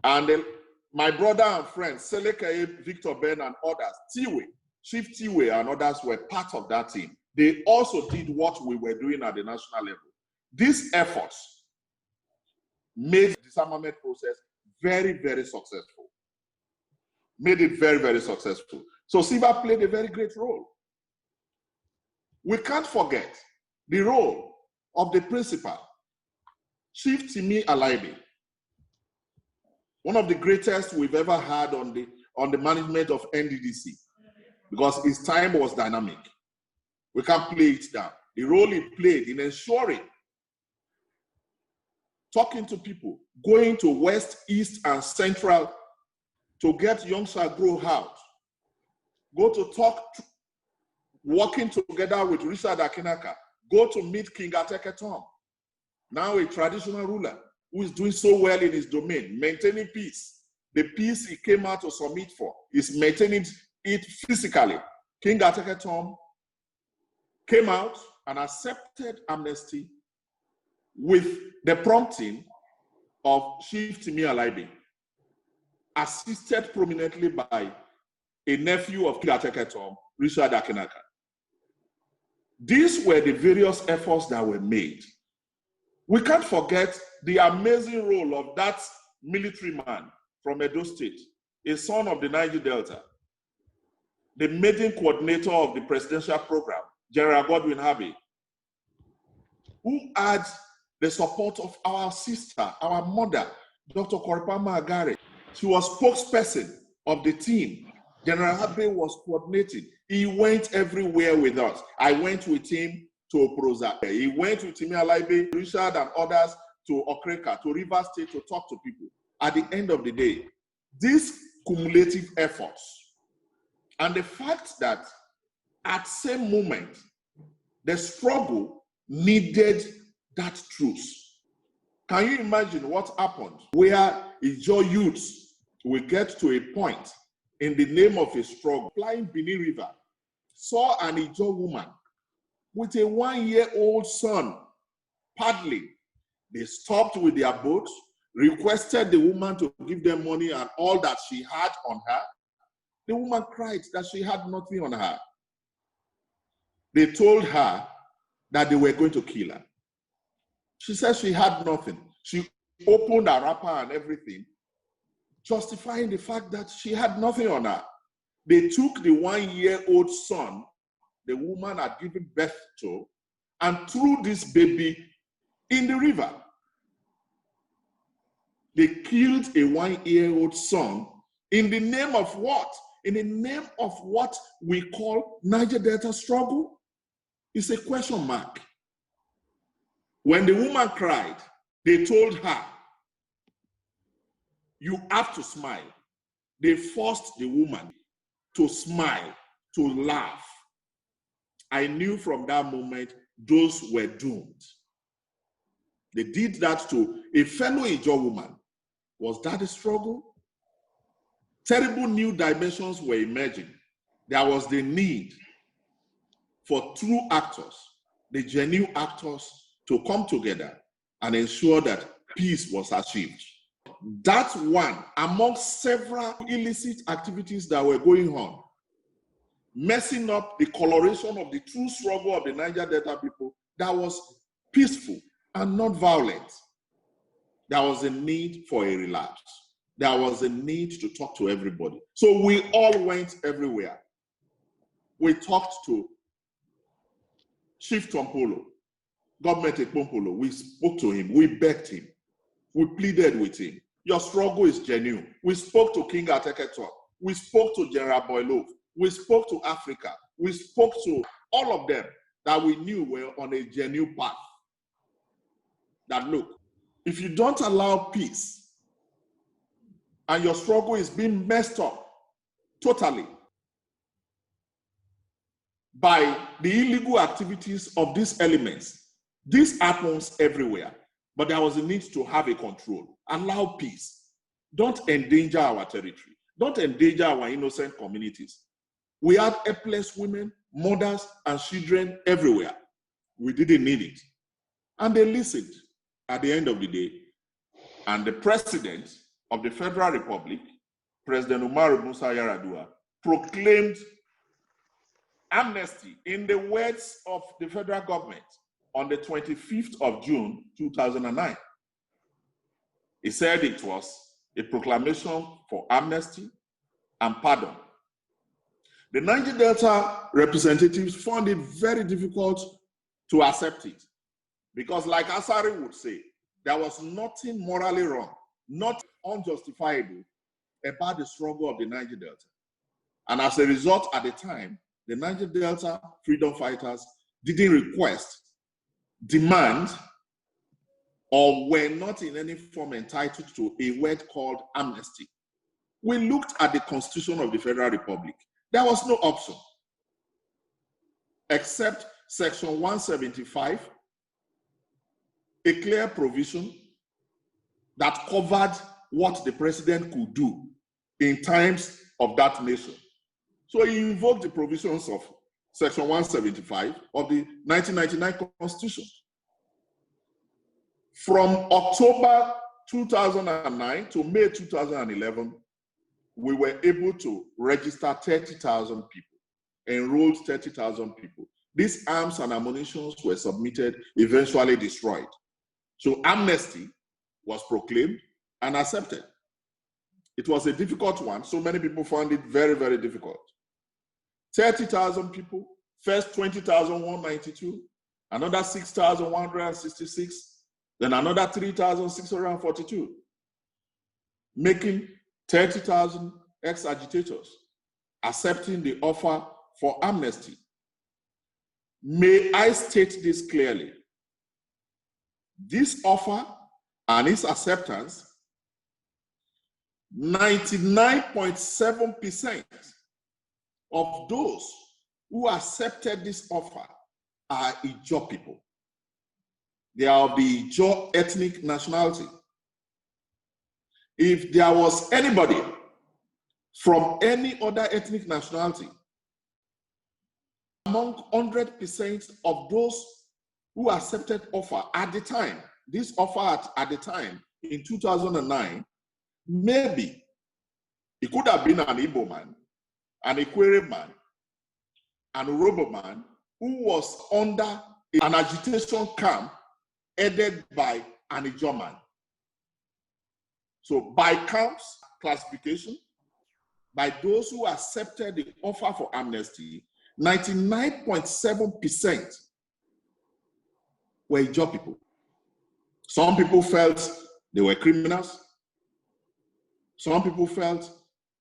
And my brother and friend, Seleke, Victor Ben, and others, Tiwe, Chief Tiwe and others were part of that team. They also did what we were doing at the national level. These efforts made the disarmament process very, very successful. Made it very, very successful. So Silva played a very great role. We can't forget the role of the principal, Chief Timi Alaibe, one of the greatest we've ever had on the management of NDDC, because his time was dynamic. We can't play it down. The role he played in ensuring, talking to people, going to West, East, and Central to get Young Shagro out, go to talk, working together with Richard Akinaka, go to meet King Ateke Tom, now a traditional ruler who is doing so well in his domain, maintaining peace. The peace he came out to submit for is maintaining it physically. King Ateke Tom came out and accepted amnesty with the prompting of Chief Timi Alaibe, assisted prominently by a nephew of King Ateke Tom, Richard Akinaka. These were the various efforts that were made. We can't forget the amazing role of that military man from Edo State, a son of the Niger Delta, the maiden coordinator of the presidential program, General Godwin Habe, who had the support of our sister, our mother, Dr. Koripama Agare. She was spokesperson of the team. General Habe was coordinating. He went everywhere with us. I went with him to Oproza. He went with Timi Alaibe, Richard, and others to Okreka, to Rivers State to talk to people. At the end of the day, these cumulative efforts and the fact that at the same moment, the struggle needed that truce. Can you imagine what happened where Ijaw youths will get to a point in the name of a struggle, flying Benin River, saw an Ijaw woman with a 1-year-old son paddling. They stopped with their boat, requested the woman to give them money and all that she had on her. The woman cried that she had nothing on her. They told her that they were going to kill her. She said she had nothing. She opened her wrapper and everything, justifying the fact that she had nothing on her. They took the 1-year-old son the woman had given birth to and threw this baby in the river. They killed a 1-year-old son in the name of what? In the name of what we call Niger Delta struggle? It's a question mark. When the woman cried, they told her, you have to smile. They forced the woman to smile, to laugh. I knew from that moment those were doomed. They did that to a fellow Ijaw woman. Was that a struggle? Terrible new dimensions were emerging. There was the need for true actors, the genuine actors, to come together and ensure that peace was achieved. That's one among several illicit activities that were going on, messing up the coloration of the true struggle of the Niger Delta people that was peaceful and not violent. There was a need for a relapse. There was a need to talk to everybody. So we all went everywhere. We talked to Chief Tompolo, Government Ekpompolo. We spoke to him. We begged him. We pleaded with him. Your struggle is genuine. We spoke to King Ateketor. We spoke to General Boylov. We spoke to Africa. We spoke to all of them that we knew were on a genuine path. That look, if you don't allow peace and your struggle is being messed up totally by the illegal activities of these elements, this happens everywhere. But there was a need to have a control. Allow peace. Don't endanger our territory. Don't endanger our innocent communities. We had helpless women, mothers, and children everywhere. We didn't need it. And they listened at the end of the day. And the president of the Federal Republic, President Umaru Musa Yar'Adua, proclaimed amnesty in the words of the federal government on the 25th of June, 2009. He said it was a proclamation for amnesty and pardon. The Niger Delta representatives found it very difficult to accept it because, like Asari would say, there was nothing morally wrong, not unjustifiable about the struggle of the Niger Delta. And as a result, at the time, the Niger Delta freedom fighters didn't request, demand, or were not in any form entitled to a word called amnesty. We looked at the Constitution of the Federal Republic. There was no option except Section 175, a clear provision that covered what the president could do in times of that nation. So he invoked the provisions of Section 175 of the 1999 Constitution. From October 2009 to May 2011, we were able to register 30,000 people, enrolled 30,000 people. These arms and ammunition were submitted, eventually destroyed. So amnesty was proclaimed and accepted. It was a difficult one. So many people found it very, very difficult. 30,000 people, first 20,192, another 6,166, then another 3,642, making 30,000 ex-agitators accepting the offer for amnesty. May I state this clearly? This offer and its acceptance, 99.7% of those who accepted this offer are Ijaw people. They are of the Ijaw ethnic nationality. If there was anybody from any other ethnic nationality, among 100% of those who accepted offer at the time, this offer at the time in 2009, maybe it could have been an Igbo man, an Ikwere man, an Urobo man who was under an agitation camp headed by an Ijaw man. So by camps classification, by those who accepted the offer for amnesty, 99.7% were Ijaw people. Some people felt they were criminals. Some people felt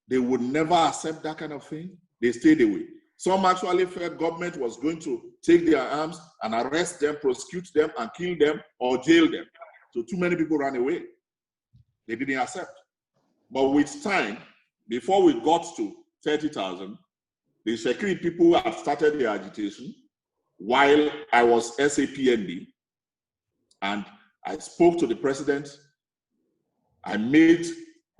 they would never accept that kind of thing. They stayed away. Some actually felt government was going to take their arms and arrest them, prosecute them, and kill them or jail them. So too many people ran away. They didn't accept. But with time, before we got to 30,000, the Shekiri people had started the agitation while I was SAPND, and I spoke to the president. I made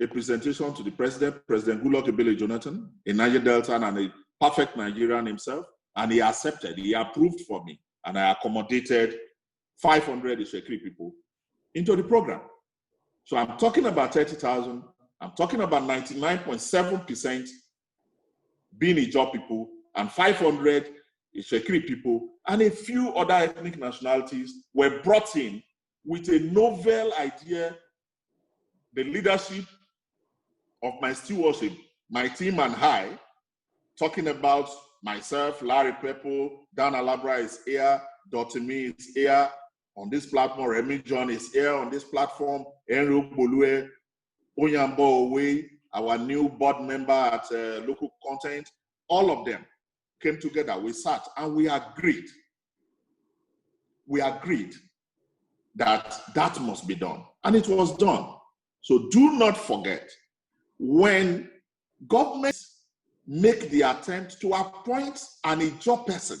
a presentation to the president, President Goodluck Ebele Jonathan, a Niger Deltan and a perfect Nigerian himself, and he accepted, he approved for me, and I accommodated 500 Shekiri people into the program. So I'm talking about 30,000, I'm talking about 99.7% being Ijaw people, and 500 Shekiri people, and a few other ethnic nationalities were brought in with a novel idea. The leadership of my stewardship, my team and I, talking about myself, Larry Pepo, Dan Alabra is here, Dotimi is here on this platform, Remy John is here on this platform, Enro Bolue, Onyambo Owe, our new board member at Local Content, all of them came together, we sat and we agreed. We agreed that that must be done, and it was done. So do not forget, when governments make the attempt to appoint an Ijaw person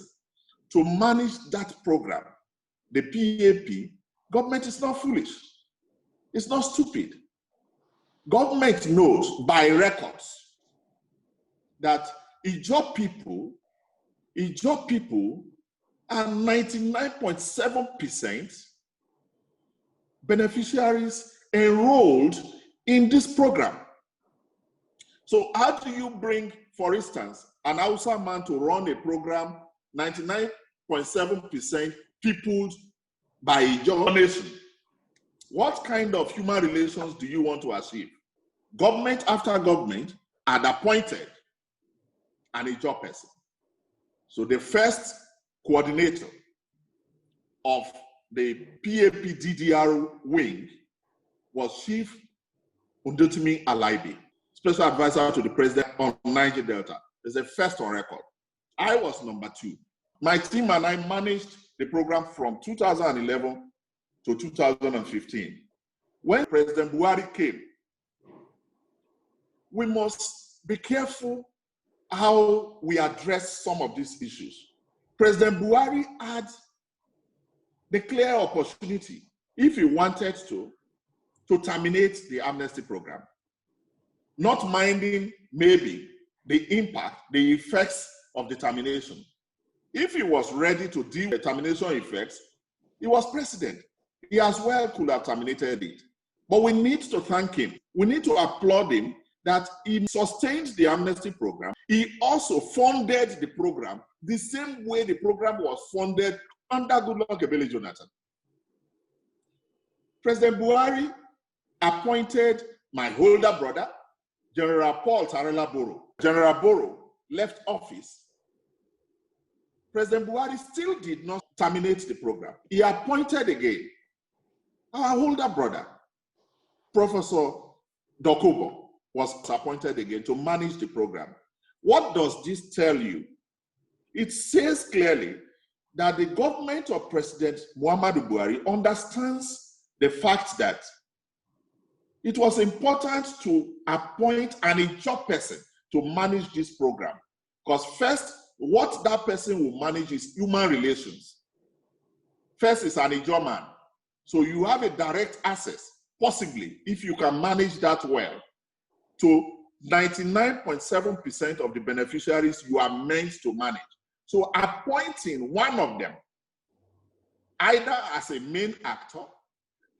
to manage that program, the PAP, government is not foolish. It's not stupid. Government knows by records that Ijaw people are 99.7% beneficiaries enrolled in this program. So how do you bring, for instance, an Hausa man to run a program 99.7% peopled by Ijaw nation? What kind of human relations do you want to achieve? Government after government had appointed an Ijaw person. So the first coordinator of the PAP DDR wing was Chief Undotimi Alaibi, Special Advisor to the President on Niger Delta. It's the first on record. I was number 2. My team and I managed the program from 2011 to 2015. When President Buhari came, we must be careful how we address some of these issues. President Buhari had the clear opportunity, if he wanted to terminate the amnesty program, not minding maybe the impact, the effects of the termination. If he was ready to deal with the termination effects, he was president. He as well could have terminated it. But we need to thank him. We need to applaud him that he sustained the amnesty program. He also funded the program the same way the program was funded under Goodluck Ebele Jonathan. President Buhari appointed my older brother, General Paul Tarela Boro. General Boro left office. President Buhari still did not terminate the program. He appointed again our older brother, Professor Dokubo, was appointed again to manage the program. What does this tell you? It says clearly that the government of President Muhammadu Buhari understands the fact that it was important to appoint an Ijaw person to manage this program. Because first, what that person will manage is human relations. First is an Ijaw man. So you have a direct access, possibly, if you can manage that well, to 99.7% of the beneficiaries you are meant to manage. So appointing one of them, either as a main actor,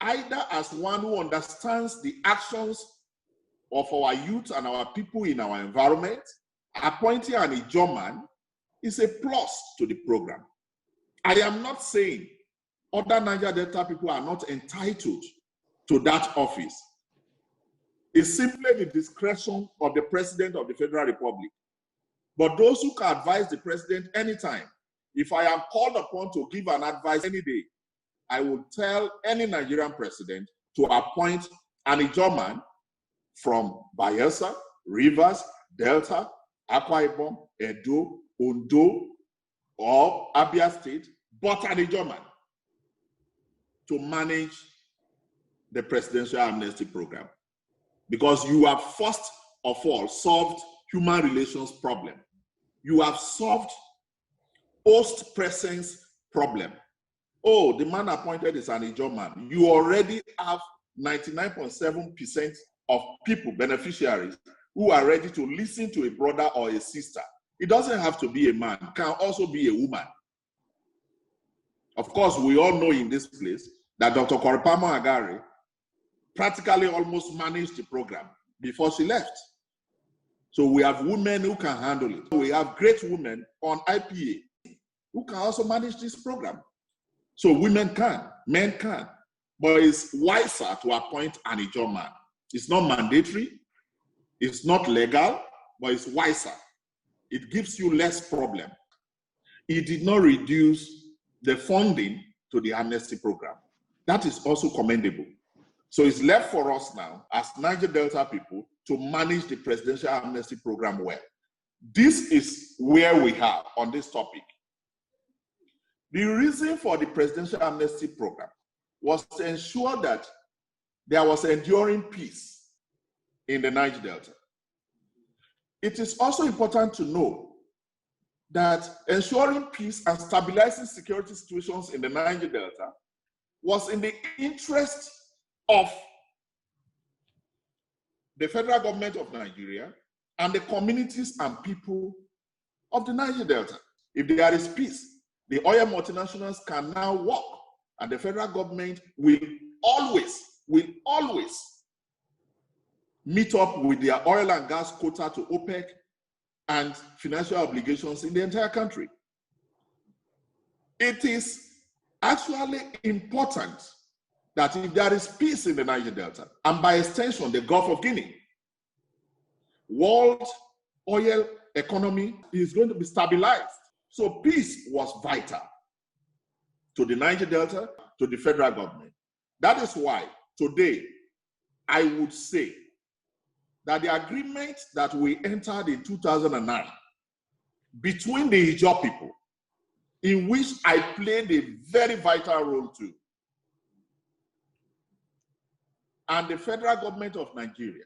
either as one who understands the actions of our youth and our people in our environment, appointing an Ijaw man is a plus to the program. I am not saying other Niger Delta people are not entitled to that office. It's simply the discretion of the President of the Federal Republic. But those who can advise the President anytime, if I am called upon to give an advice any day, I will tell any Nigerian president to appoint an Ijaw man from Bayelsa, Rivers, Delta, Akwa Ibom, Edo, Ondo or Abia State, but an Ijaw man to manage the presidential amnesty program. Because you have first of all solved human relations problem. You have solved post-presence problem. Oh, the man appointed is an Ijaw man. You already have 99.7% of people, beneficiaries, who are ready to listen to a brother or a sister. It doesn't have to be a man, it can also be a woman. Of course, we all know in this place that Dr. Koripamo Agare practically almost managed the program before she left. So we have women who can handle it. We have great women on IPA who can also manage this program. So women can, men can, but it's wiser to appoint an Ijaw man. It's not mandatory, it's not legal, but it's wiser. It gives you less problem. It did not reduce the funding to the amnesty program. That is also commendable. So it's left for us now, as Niger Delta people, to manage the presidential amnesty program well. This is where we are on this topic. The reason for the presidential amnesty program was to ensure that there was enduring peace in the Niger Delta. It is also important to know that ensuring peace and stabilizing security situations in the Niger Delta was in the interest of the federal government of Nigeria and the communities and people of the Niger Delta. If there is peace, the oil multinationals can now work, and the federal government will always meet up with their oil and gas quota to OPEC and financial obligations in the entire country. It is actually important that if there is peace in the Niger Delta, and by extension, the Gulf of Guinea, world oil economy is going to be stabilized. So peace was vital to the Niger Delta, to the federal government. That is why today I would say that the agreement that we entered in 2009 between the Ijaw people, in which I played a very vital role too, and the federal government of Nigeria,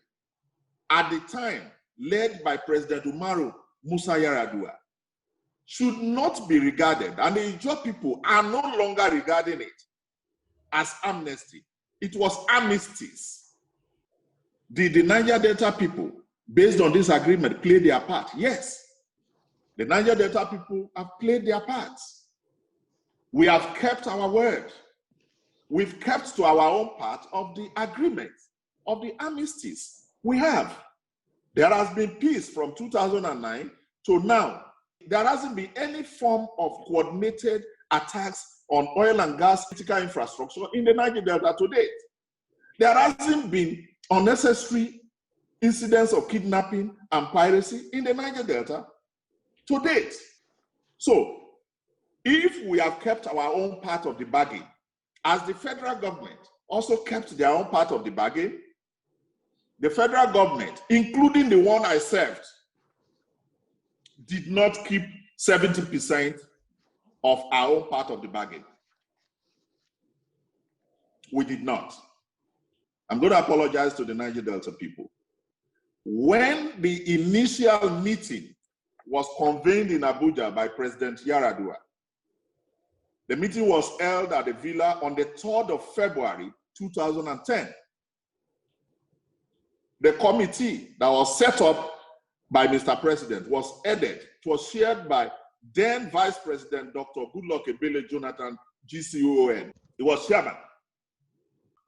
at the time led by President Umaru Musa Yar'Adua, should not be regarded, and the Ijaw people are no longer regarding it as amnesty. It was amnesties. Did the Niger Delta people, based on this agreement, play their part? Yes. The Niger Delta people have played their parts. We have kept our word. We've kept to our own part of the agreement, of the amnesties. We have. There has been peace from 2009 to now. There hasn't been any form of coordinated attacks on oil and gas critical infrastructure in the Niger Delta to date. There hasn't been unnecessary incidents of kidnapping and piracy in the Niger Delta to date. So, if we have kept our own part of the bargain, as the federal government also kept their own part of the bargain, the federal government, including the one I served, did not keep 70% of our own part of the bargain. We did not. I'm going to apologize to the Niger Delta people. When the initial meeting was convened in Abuja by President Yar'Adua, the meeting was held at the villa on the 3rd of February, 2010. The committee that was set up by Mr. President was headed, it was chaired by then Vice President Dr. Goodluck Ebele Jonathan, GCON. He was chairman.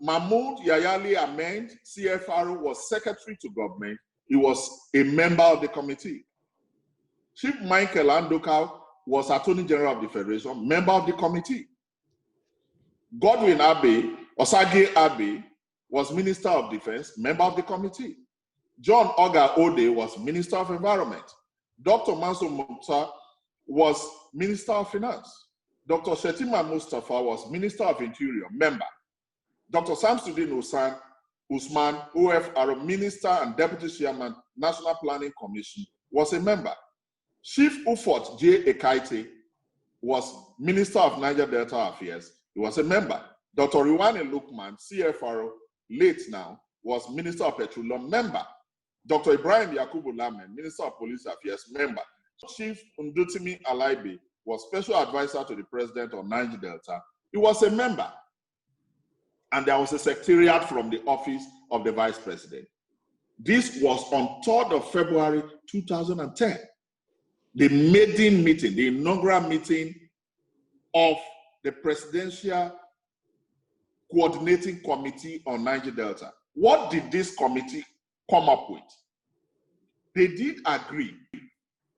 Mahmoud Yayali Ahmed, CFRO, was secretary to government. He was a member of the committee. Chief Michael Andoka was Attorney General of the Federation, member of the committee. Godwin Abe, Osage Abe, was Minister of Defense, member of the committee. John Oga Ode was Minister of Environment. Dr. Mansour Mukhtar was Minister of Finance. Dr. Shetima Mustafa was Minister of Interior, member. Dr. Samsudin Usman, OFR, Minister and Deputy Chairman, National Planning Commission, was a member. Chief Ufot J. Ekaite was Minister of Niger Delta Affairs. He was a member. Dr. Riwane Lukman, CFRO, late now, was Minister of Petroleum, member. Dr. Ibrahim Yakubu Lamen, Minister of Police Affairs, member. Chief Ndutimi Alaibe was Special Advisor to the President of Niger Delta. He was a member. And there was a secretariat from the office of the Vice President. This was on 3rd of February 2010. The maiden meeting, the inaugural meeting of the Presidential Coordinating Committee on Niger Delta. What did this committee come up with? They did agree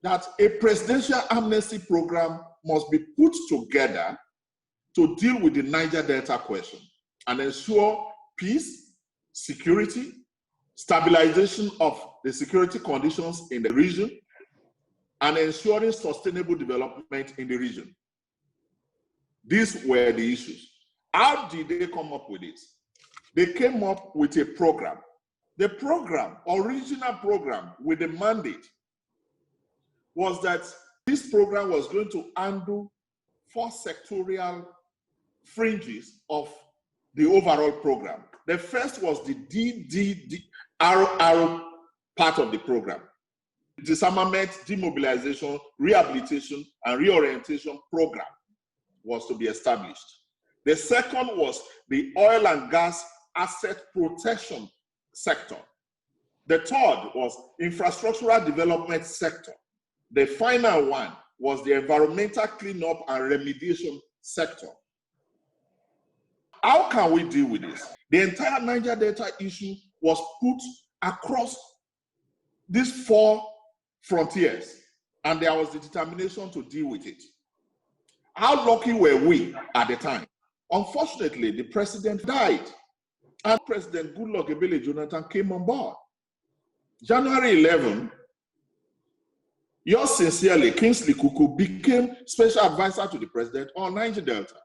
that a presidential amnesty program must be put together to deal with the Niger Delta question and ensure peace, security, stabilization of the security conditions in the region, and ensuring sustainable development in the region. These were the issues. How did they come up with it? They came up with a program. The program, original program with the mandate, was that this program was going to handle 4 sectorial fringes of the overall program. The first was the DDDRR part of the program. Disarmament, demobilization, rehabilitation, and reorientation program was to be established. The second was the oil and gas asset protection sector. The third was infrastructural development sector. The final one was the environmental cleanup and remediation sector. How can we deal with this? The entire Niger Delta issue was put across these 4 frontiers, and there was the determination to deal with it. How lucky were we at the time? Unfortunately, the president died, and President Goodluck Ebele Jonathan came on board. January 11, yours sincerely, Kingsley Kuku, became special advisor to the president on Niger Delta.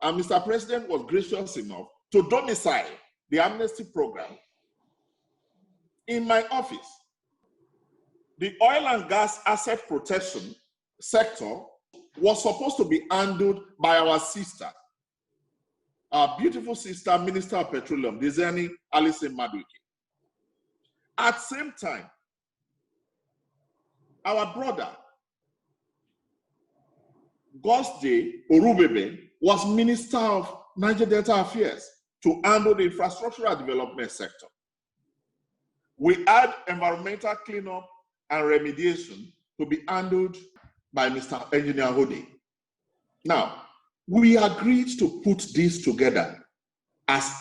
And Mr. President was gracious enough to domicile the amnesty program in my office. The oil and gas asset protection sector was supposed to be handled by our sister, our beautiful sister, Minister of Petroleum, Dizeni Alison Maduike. At the same time, our brother, Gosde Orubebe, was Minister of Niger Delta Affairs to handle the infrastructural development sector. We had environmental cleanup and remediation to be handled by Mr. Engineer Hode. Now, we agreed to put this together as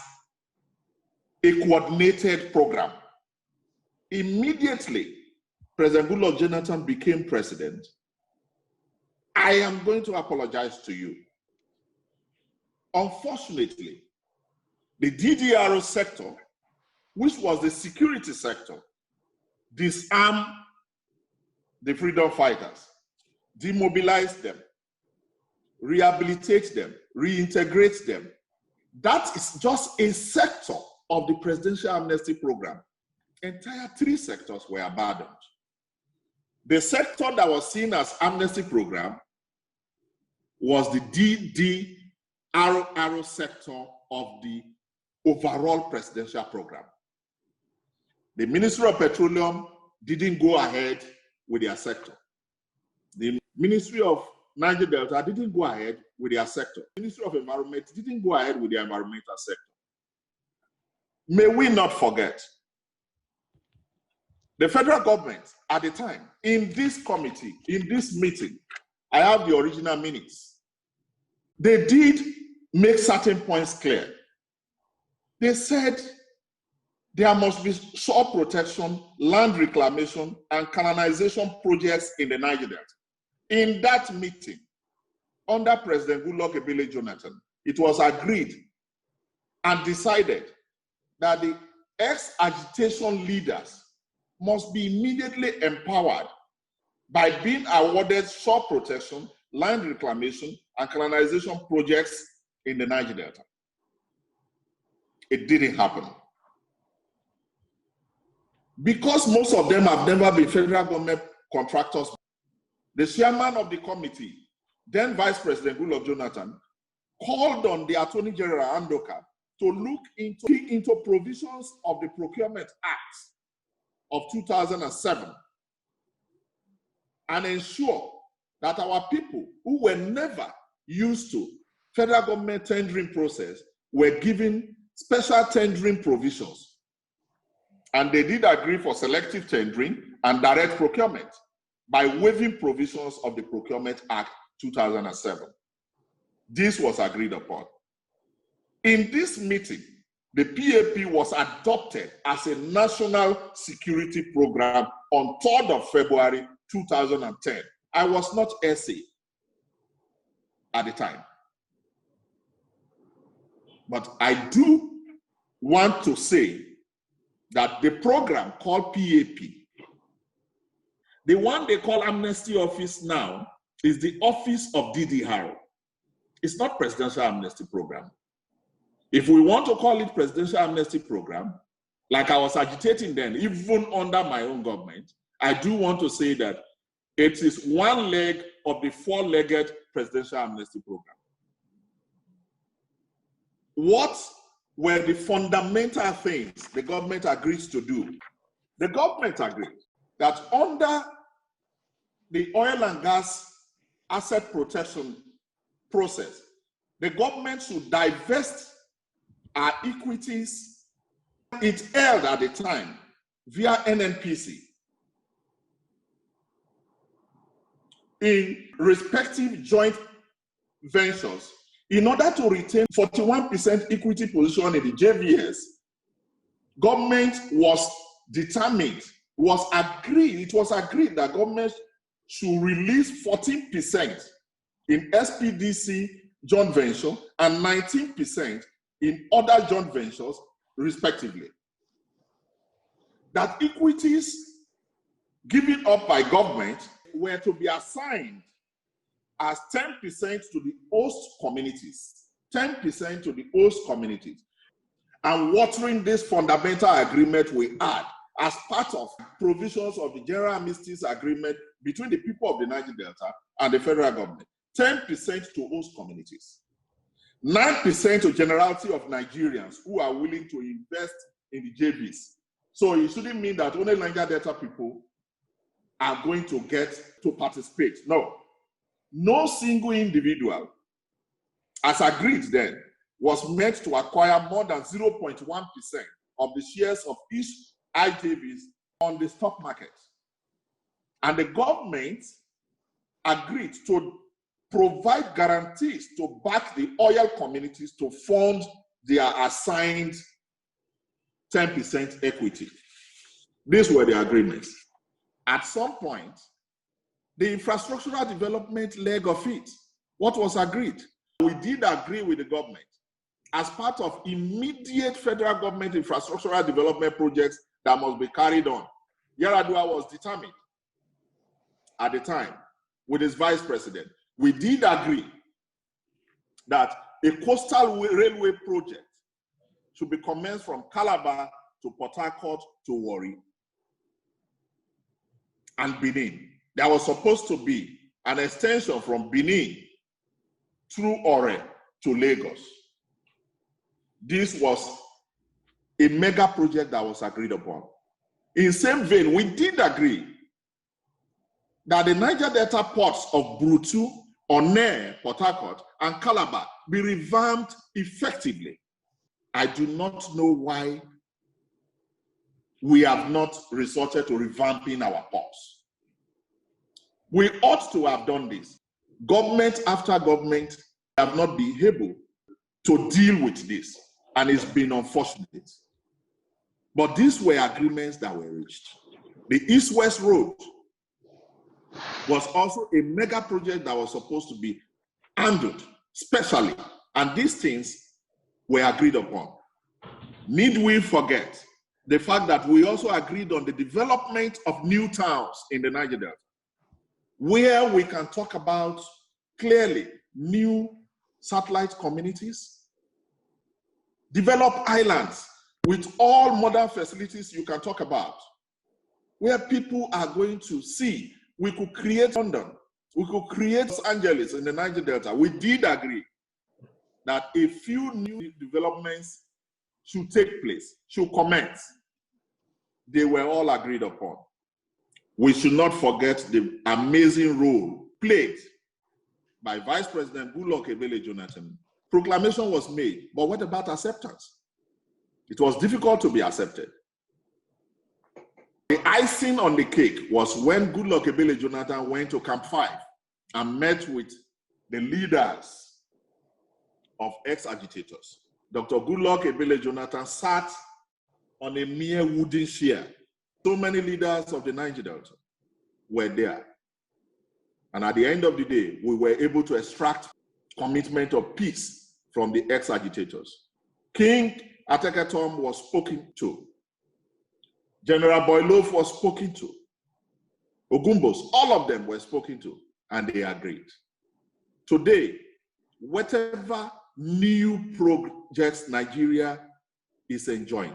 a coordinated program. Immediately, President Goodluck Jonathan became president. I am going to apologize to you. Unfortunately, the DDRO sector, which was the security sector, disarmed the freedom fighters, demobilize them, rehabilitate them, reintegrate them. That is just a sector of the presidential amnesty program. Entire 3 sectors were abandoned. The sector that was seen as amnesty program was the DDRO sector of the overall presidential program. The Ministry of Petroleum didn't go ahead with their sector. The Ministry of Niger Delta didn't go ahead with their sector. The Ministry of Environment didn't go ahead with their environmental sector. May we not forget, the federal government at the time, in this committee, in this meeting, I have the original minutes. They did make certain points clear. They said there must be soil protection, land reclamation, and canalization projects in the Niger Delta. In that meeting, under President Goodluck Ebele Jonathan, it was agreed and decided that the ex-agitation leaders must be immediately empowered by being awarded soil protection, land reclamation, and canalization projects in the Niger Delta. It didn't happen. Because most of them have never been federal government contractors, the chairman of the committee, then Vice President Goodluck Jonathan, called on the Attorney General Andoka to look into provisions of the Procurement Act of 2007 and ensure that our people who were never used to federal government tendering process were given special tendering provisions. And they did agree for selective tendering and direct procurement by waiving provisions of the Procurement Act 2007. This was agreed upon. In this meeting, the PAP was adopted as a national security program on 3rd of February 2010. I was not SA at the time. But I do want to say that the program called PAP, the one they call Amnesty Office now, is the office of DDR. It's not Presidential Amnesty Program. If we want to call it Presidential Amnesty Program, like I was agitating then, even under my own government, I do want to say that it is one leg of the four-legged Presidential Amnesty Program. What were the fundamental things the government agreed to do? The government agreed that under the oil and gas asset protection process, the government should divest our equities it held at the time via NNPC in respective joint ventures in order to retain 41% equity position in the JVS. Government was determined, it was agreed that government should release 14% in SPDC joint venture and 19% in other joint ventures, respectively. That equities given up by government were to be assigned as 10% to the host communities, 10% to the host communities. And watering this fundamental agreement we had as part of provisions of the General Amnesty Agreement between the people of the Niger Delta and the federal government, 10% to host communities, 9% to generality of Nigerians who are willing to invest in the JVs. So it shouldn't mean that only Niger Delta people are going to get to participate. No single individual, as agreed then, was meant to acquire more than 0.1% of the shares of each IJVs on the stock market. And the government agreed to provide guarantees to back the oil communities to fund their assigned 10% equity. These were the agreements. At some point, the infrastructural development leg of it, what was agreed? We did agree with the government as part of immediate federal government infrastructural development projects that must be carried on. Yar'Adua was determined at the time with his vice president. We did agree that a coastal railway project should be commenced from Calabar to Port Harcourt to Warri and Benin. There was supposed to be an extension from Benin through Ore to Lagos. This was a mega project that was agreed upon. In the same vein, we did agree that the Niger Delta ports of Brutu, Onne, Port Harcourt, and Calabar be revamped effectively. I do not know why we have not resorted to revamping our ports. We ought to have done this. Government after government have not been able to deal with this, and it's been unfortunate. But these were agreements that were reached. The East-West Road was also a mega project that was supposed to be handled specially, and these things were agreed upon. Need we forget the fact that we also agreed on the development of new towns in the Niger Delta, where we can talk about clearly new satellite communities, develop islands with all modern facilities you can talk about, where people are going to see we could create London we could create Los Angeles in the Niger Delta. We did agree that a few new developments should take place, should commence. They were all agreed upon. We should not forget the amazing role played by Vice President Goodluck Ebele Jonathan. Proclamation was made, but what about acceptance? It was difficult to be accepted. The icing on the cake was when Goodluck Ebele Jonathan went to Camp 5 and met with the leaders of ex-agitators. Dr. Goodluck Ebele Jonathan sat on a mere wooden chair. So many leaders of the Niger Delta were there. And at the end of the day, we were able to extract commitment of peace from the ex-agitators. King Ateketom was spoken to. General Boylof was spoken to. Ogumbos, all of them were spoken to, and they agreed. Today, whatever new projects Nigeria is enjoying,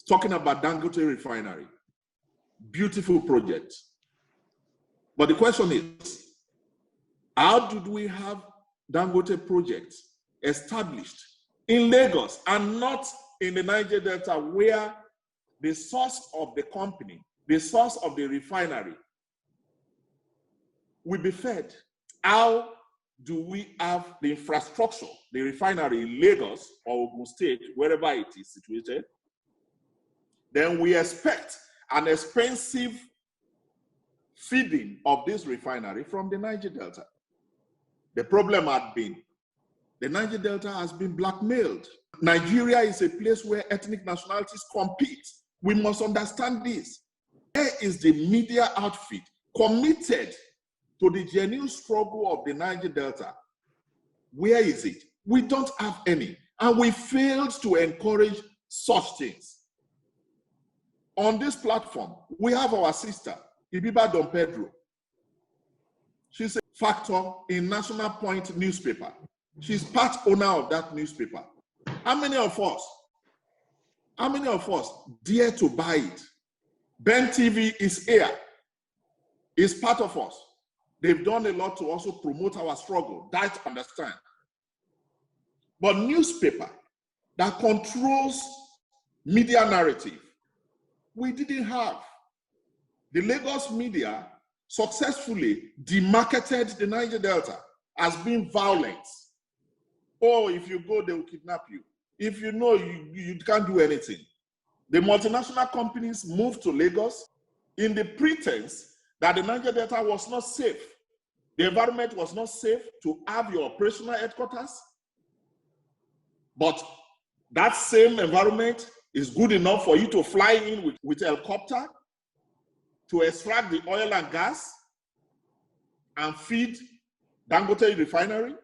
talking about Dangote Refinery, beautiful project. But the question is, how did we have Dangote projects established in Lagos and not in the Niger Delta, where the source of the company, the source of the refinery will be fed? How do we have the infrastructure, the refinery in Lagos or Ogun State, wherever it is situated? Then we expect an expensive feeding of this refinery from the Niger Delta. The problem had been, the Niger Delta has been blackmailed. Nigeria is a place where ethnic nationalities compete. We must understand this. Where is the media outfit committed to the genuine struggle of the Niger Delta? Where is it? We don't have any. And we failed to encourage such things. On this platform, we have our sister, Ibiba Don Pedro. She's a factor in National Point newspaper. She's part owner of that newspaper. How many of us dare to buy it? Ben TV is here. It's part of us. They've done a lot to also promote our struggle. That I understand. But newspaper that controls media narrative, we didn't have. The Lagos media successfully demarketed the Niger Delta as being violent. Oh, if you go, they will kidnap you. If you know, you can't do anything. The multinational companies moved to Lagos in the pretense that the Niger Delta was not safe. The environment was not safe to have your operational headquarters. But that same environment is good enough for you to fly in with helicopter to extract the oil and gas and feed Dangote Refinery.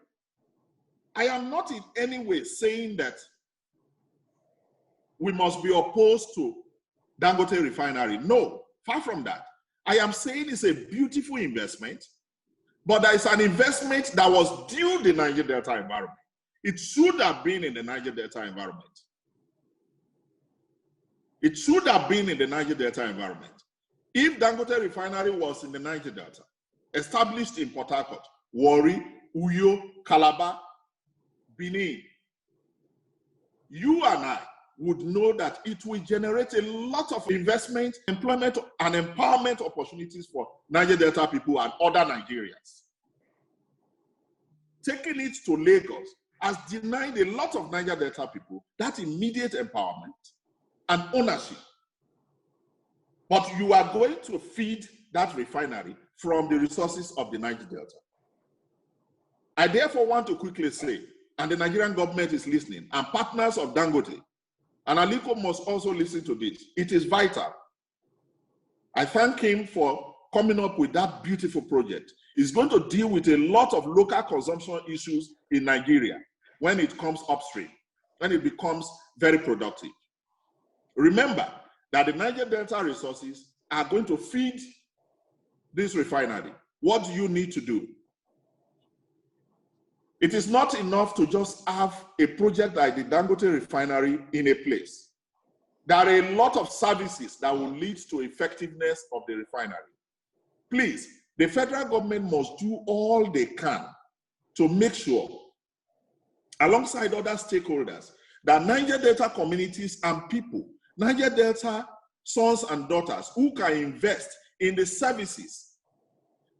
I am not in any way saying that we must be opposed to Dangote Refinery. No, far from that. I am saying it's a beautiful investment, but there is an investment that was due the Niger Delta environment. It should have been in the Niger Delta environment. It should have been in the Niger Delta environment. If Dangote Refinery was in the Niger Delta, established in Port Harcourt, Warri, Uyo, Calabar, Benin, you and I would know that it will generate a lot of investment, employment, and empowerment opportunities for Niger Delta people and other Nigerians. Taking it to Lagos has denied a lot of Niger Delta people that immediate empowerment and ownership. But you are going to feed that refinery from the resources of the Niger Delta. I therefore want to quickly say, and the Nigerian government is listening, and partners of Dangote, and Aliko must also listen to this. It is vital. I thank him for coming up with that beautiful project. It's going to deal with a lot of local consumption issues in Nigeria when it comes upstream, when it becomes very productive. Remember that the Niger Delta resources are going to feed this refinery. What do you need to do? It is not enough to just have a project like the Dangote Refinery in a place. There are a lot of services that will lead to effectiveness of the refinery. Please, The federal government must do all they can to make sure, alongside other stakeholders, that Niger Delta communities and people, Niger Delta sons and daughters who can invest in the services,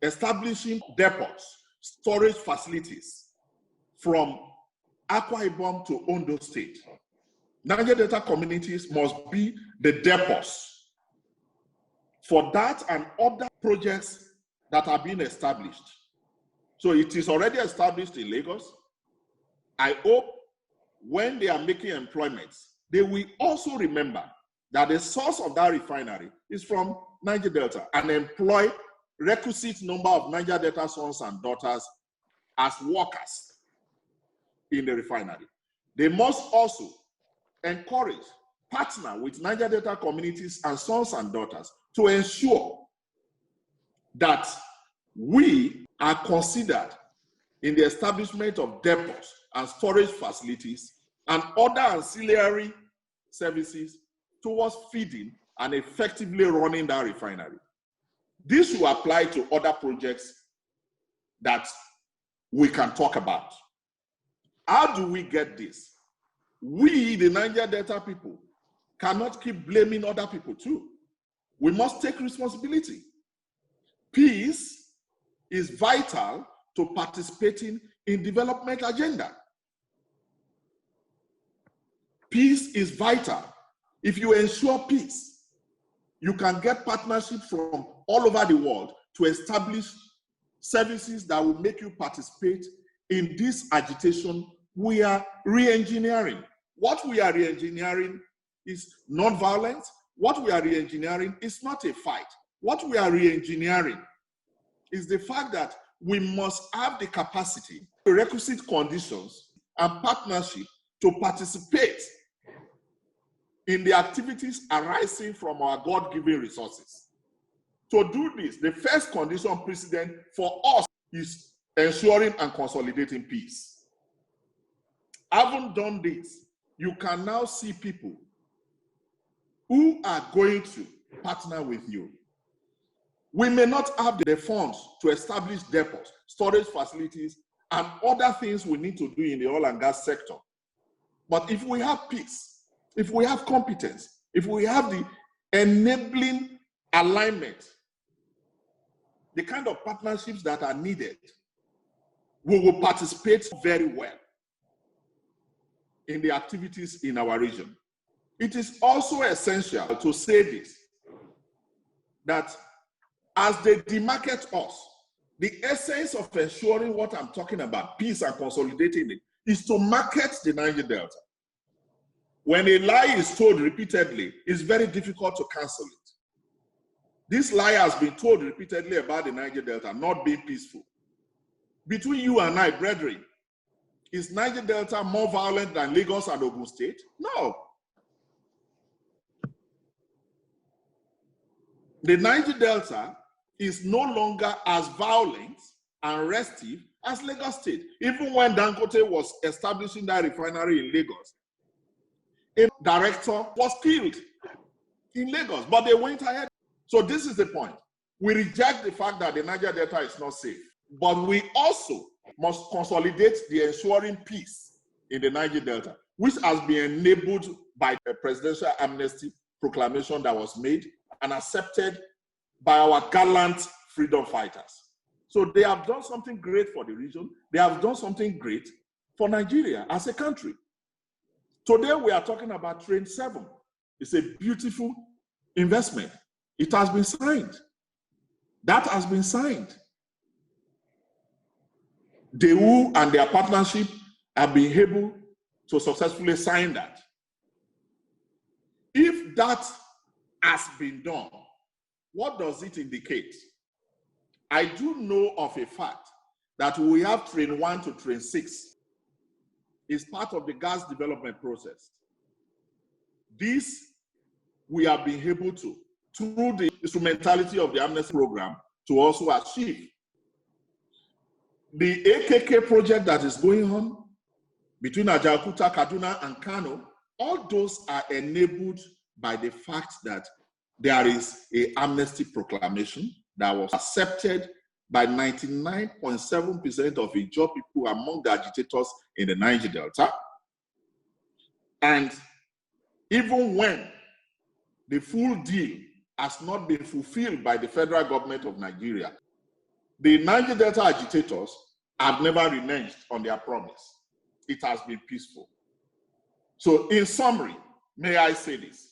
establishing depots, storage facilities from Akwa Ibom to Ondo State. Niger Delta communities must be the depots for that and other projects that are being established. So it is already established in Lagos. I hope when they are making employments, they will also remember that the source of that refinery is from Niger Delta and employ requisite number of Niger Delta sons and daughters as workers in the refinery. They must also encourage, partner with Niger Delta communities and sons and daughters to ensure that we are considered in the establishment of depots and storage facilities and other ancillary services towards feeding and effectively running that refinery. This will apply to other projects that we can talk about. How do we get this? We, the Niger Delta people, cannot keep blaming other people too. We must take responsibility. Peace is vital to participating in development agenda. Peace is vital. If you ensure peace, you can get partnerships from all over the world to establish services that will make you participate in this agitation we are re-engineering. What we are re-engineering is non-violence. What we are re-engineering is not a fight. What we are re-engineering is the fact that we must have the capacity, the requisite conditions, and partnership to participate in the activities arising from our God-given resources. To do this, the first condition precedent for us is ensuring and consolidating peace. Having done this, you can now see people who are going to partner with you. We may not have the funds to establish depots, storage facilities, and other things we need to do in the oil and gas sector. But if we have peace, if we have competence, if we have the enabling alignment, the kind of partnerships that are needed, we will participate very well in the activities in our region. It is also essential to say this, that as they demarket us, the essence of ensuring what I'm talking about, peace and consolidating it, is to market the Niger Delta. When a lie is told repeatedly, it's very difficult to cancel it. This lie has been told repeatedly about the Niger Delta not being peaceful. Between you and I, brethren, is Niger Delta more violent than Lagos and Ogun State? No. The Niger Delta is no longer as violent and restive as Lagos State. Even when Dangote was establishing that refinery in Lagos, a director was killed in Lagos, but they went ahead. So this is the point. We reject the fact that the Niger Delta is not safe, but we also must consolidate the ensuring peace in the Niger Delta, which has been enabled by the presidential amnesty proclamation that was made and accepted by our gallant freedom fighters. So they have done something great for the region. They have done something great for Nigeria as a country. Today we are talking about Train 7. It's a beautiful investment. It has been signed. That has been signed. DEWU and their partnership have been able to successfully sign that. If that has been done, what does it indicate? I do know of a fact that we have Train 1 to Train 6. It's part of the gas development process. This we have been able to, through the instrumentality of the Amnesty program, to also achieve. The AKK project that is going on between Ajaokuta, Kaduna, and Kano, all those are enabled by the fact that there is an amnesty proclamation that was accepted by 99.7% of Ijaw people among the agitators in the Niger Delta. And even when the full deal has not been fulfilled by the federal government of Nigeria, the Niger Delta agitators have never reneged on their promise. It has been peaceful. So in summary, may I say this?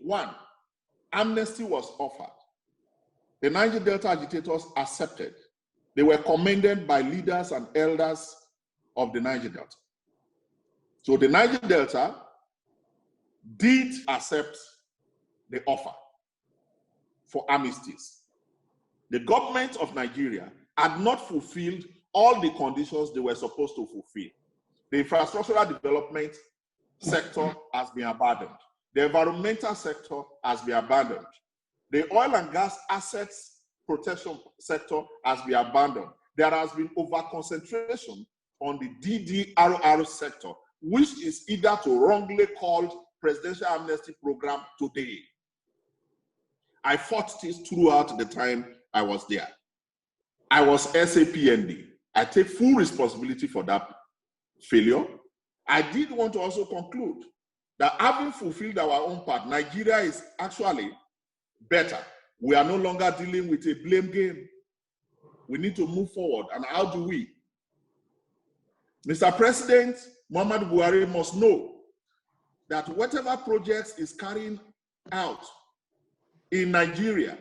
One, amnesty was offered. The Niger Delta agitators accepted. They were commended by leaders and elders of the Niger Delta. So the Niger Delta did accept the offer for amnesties. The government of Nigeria had not fulfilled all the conditions they were supposed to fulfill. The infrastructural development sector has been abandoned. The environmental sector has been abandoned. The oil and gas assets protection sector has been abandoned. There has been over-concentration on the DDRR sector, which is either to wrongly called Presidential Amnesty Program today. I fought this throughout the time I was there. I was SAPND. I take full responsibility for that failure. I did want to also conclude that having fulfilled our own part, Nigeria is actually better. We are no longer dealing with a blame game. We need to move forward. And how do we? Mr. President Muhammadu Buhari must know that whatever projects is carrying out in Nigeria,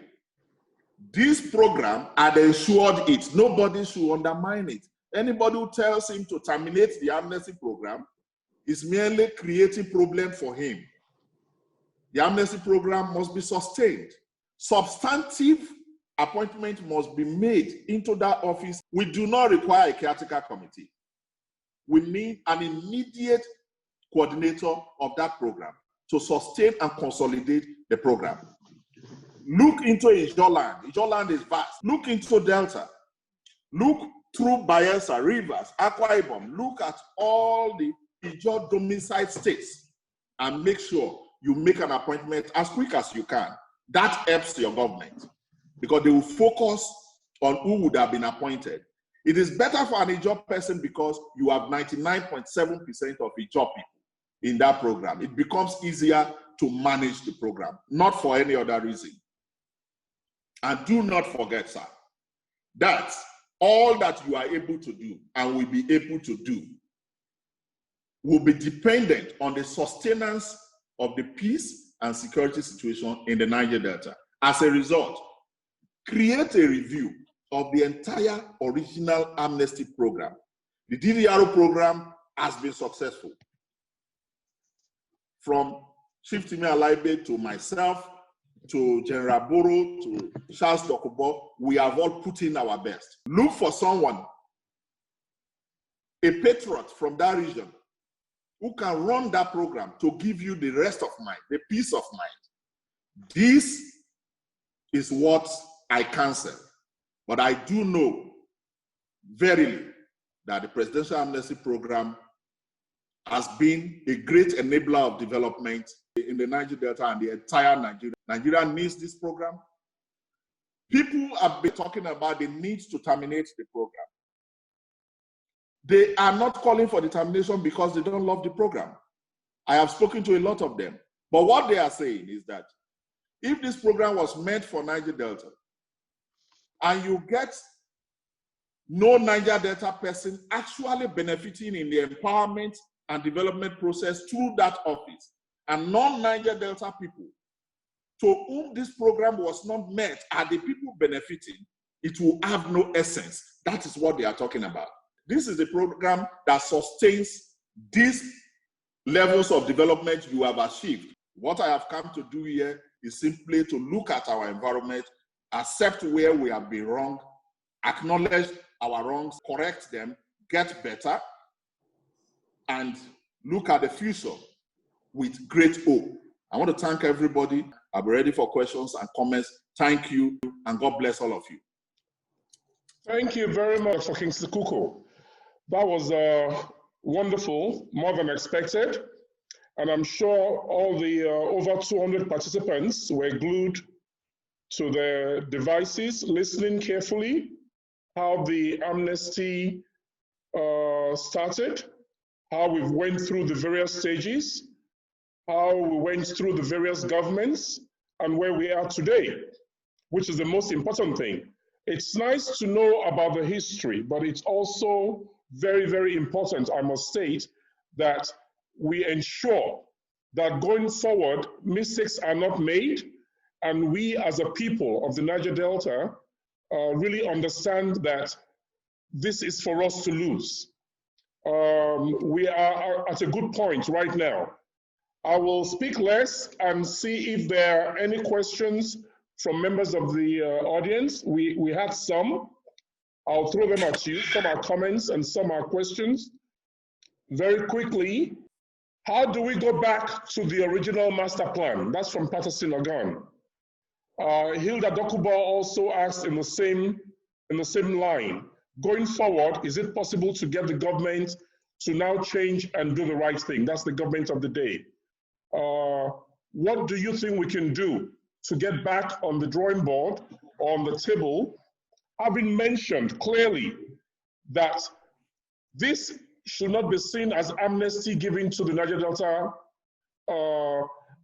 this program had ensured it. Nobody should undermine it. Anybody who tells him to terminate the amnesty program is merely creating problem for him. The amnesty program must be sustained. Substantive appointment must be made into that office. We do not require a caretaker committee. We need an immediate coordinator of that program to sustain and consolidate the program. Look into Ijaw land. Ijaw land is vast. Look into Delta. Look through Bayelsa, Rivers, Akwa Ibom. Look at all the Ijaw domiciled states and make sure you make an appointment as quick as you can. That helps your government because they will focus on who would have been appointed. It is better for an Ijaw person because you have 99.7% of Ijaw people in that program. It becomes easier to manage the program, not for any other reason. And do not forget, sir, that all that you are able to do and will be able to do will be dependent on the sustenance of the peace and security situation in the Niger Delta. As a result, create a review of the entire original amnesty program. The DDRO program has been successful. From Chief Timi Alaibe to myself, to General Boro, to Charles Dokubo, we have all put in our best. Look for someone, a patriot from that region, who can run that program to give you the rest of mind, the peace of mind. This is what I counsel. But I do know verily that the Presidential Amnesty Program has been a great enabler of development in the Niger Delta and the entire Nigeria. Nigeria needs this program. People have been talking about the need to terminate the program. They are not calling for the termination because they don't love the program. I have spoken to a lot of them. But what they are saying is that if this program was meant for Niger Delta, and you get no Niger Delta person actually benefiting in the empowerment and development process through that office, and non-Niger Delta people to whom this program was not meant are the people benefiting, it will have no essence. That is what they are talking about. This is a program that sustains these levels of development you have achieved. What I have come to do here is simply to look at our environment, accept where we have been wrong, acknowledge our wrongs, correct them, get better, and look at the future with great hope. I want to thank everybody. I'll be ready for questions and comments. Thank you, and God bless all of you. Thank you very much, Dr. Kingsley Kuku. That was wonderful, more than expected. And I'm sure all the over 200 participants were glued to their devices, listening carefully how the amnesty started, how we went through the various stages, how we went through the various governments, and where we are today, which is the most important thing. It's nice to know about the history, but it's also very, very important, I must state, that we ensure that going forward, mistakes are not made, and we as a people of the Niger Delta really understand that this is for us to lose. We are at a good point right now. I will speak less and see if there are any questions from members of the audience. We have some. I'll throw them at you. Some are comments and some are questions. Very quickly, how do we go back to the original master plan? That's from Patterson Ogan. Hilda Dokuba also asked in the same line. Going forward, is it possible to get the government to now change and do the right thing? That's the government of the day. What do you think we can do to get back on the drawing board, on the table, having mentioned clearly that this should not be seen as amnesty given to the Niger Delta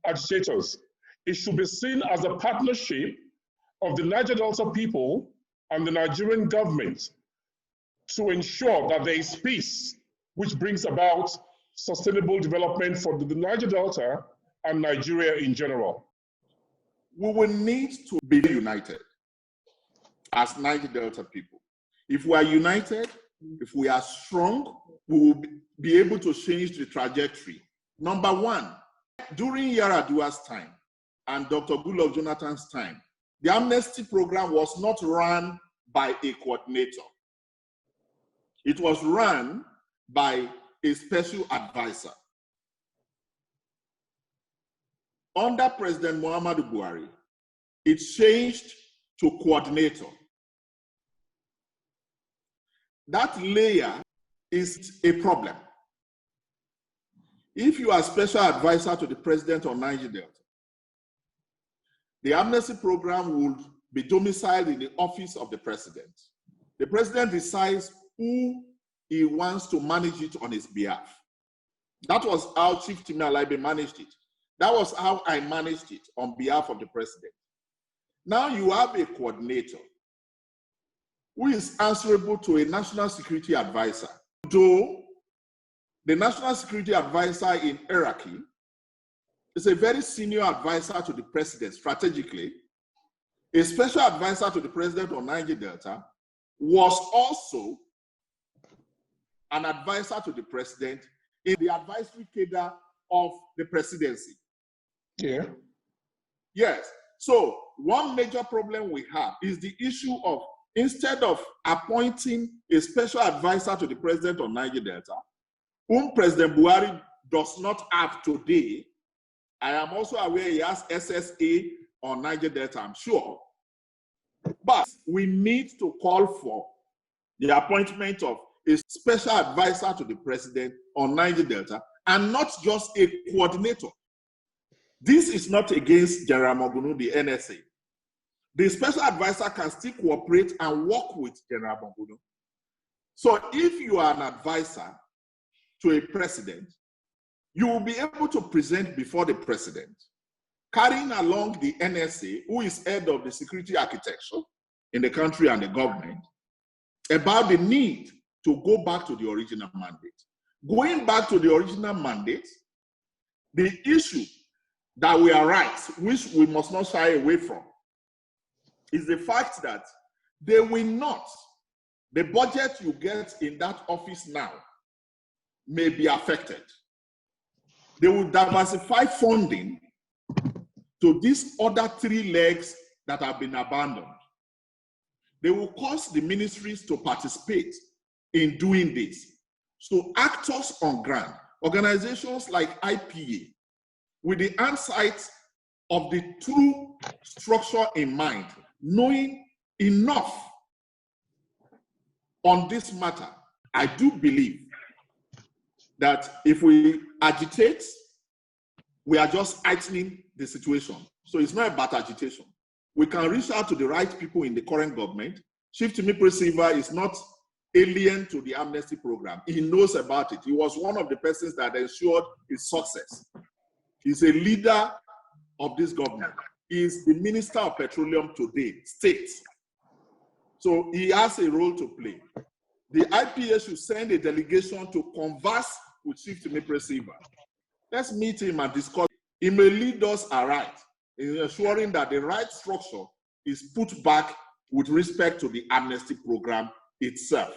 agitators. It should be seen as a partnership of the Niger Delta people and the Nigerian government to ensure that there is peace, which brings about sustainable development for the Niger Delta and Nigeria in general. We will need to be united as Niger Delta people. If we are united, if we are strong, we will be able to change the trajectory. Number one, during Yar'Adua's time and Dr. Goodluck Jonathan's time, the amnesty program was not run by a coordinator. It was run by a special advisor. Under President Muhammadu Buhari, it changed to coordinator. That layer is a problem. If you are special advisor to the president on Niger Delta, the amnesty program would be domiciled in the office of the president. The president decides who he wants to manage it on his behalf. That was how Chief Timi Alaibe managed it. That was how I managed it on behalf of the president. Now you have a coordinator who is answerable to a national security advisor. Though the national security advisor in hierarchy is a very senior advisor to the president strategically, a special advisor to the president on Niger Delta was also an advisor to the president in the advisory cadre of the presidency. Yeah. Yes. So one major problem we have is the issue of, instead of appointing a special advisor to the president of Niger Delta, whom President Buhari does not have today, I am also aware he has SSA on Niger Delta, I'm sure. But we need to call for the appointment of a special advisor to the president on Niger Delta, and not just a coordinator. This is not against General Mogunu, the NSA. The special advisor can still cooperate and work with General Mogunu. So if you are an advisor to a president, you will be able to present before the president, carrying along the NSA, who is head of the security architecture in the country and the government, about the need to go back to the original mandate. Going back to the original mandate, the issue that we are right, which we must not shy away from, is the fact that they will not, the budget you get in that office now may be affected. They will diversify funding to these other three legs that have been abandoned. They will cause the ministries to participate in doing this. So actors on ground, organizations like IPA, with the insight of the true structure in mind, knowing enough on this matter, I do believe that if we agitate, we are just heightening the situation. So it's not about agitation. We can reach out to the right people in the current government Chief Timipre Silva is not alien to the Amnesty program. He knows about it. He was one of the persons that ensured its success. He's a leader of this government. He is the Minister of Petroleum today, state. So he has a role to play. The IPA should send a delegation to converse with Chief Timipre Silva. Let's meet him and discuss. He may lead us aright in ensuring that the right structure is put back with respect to the Amnesty program itself.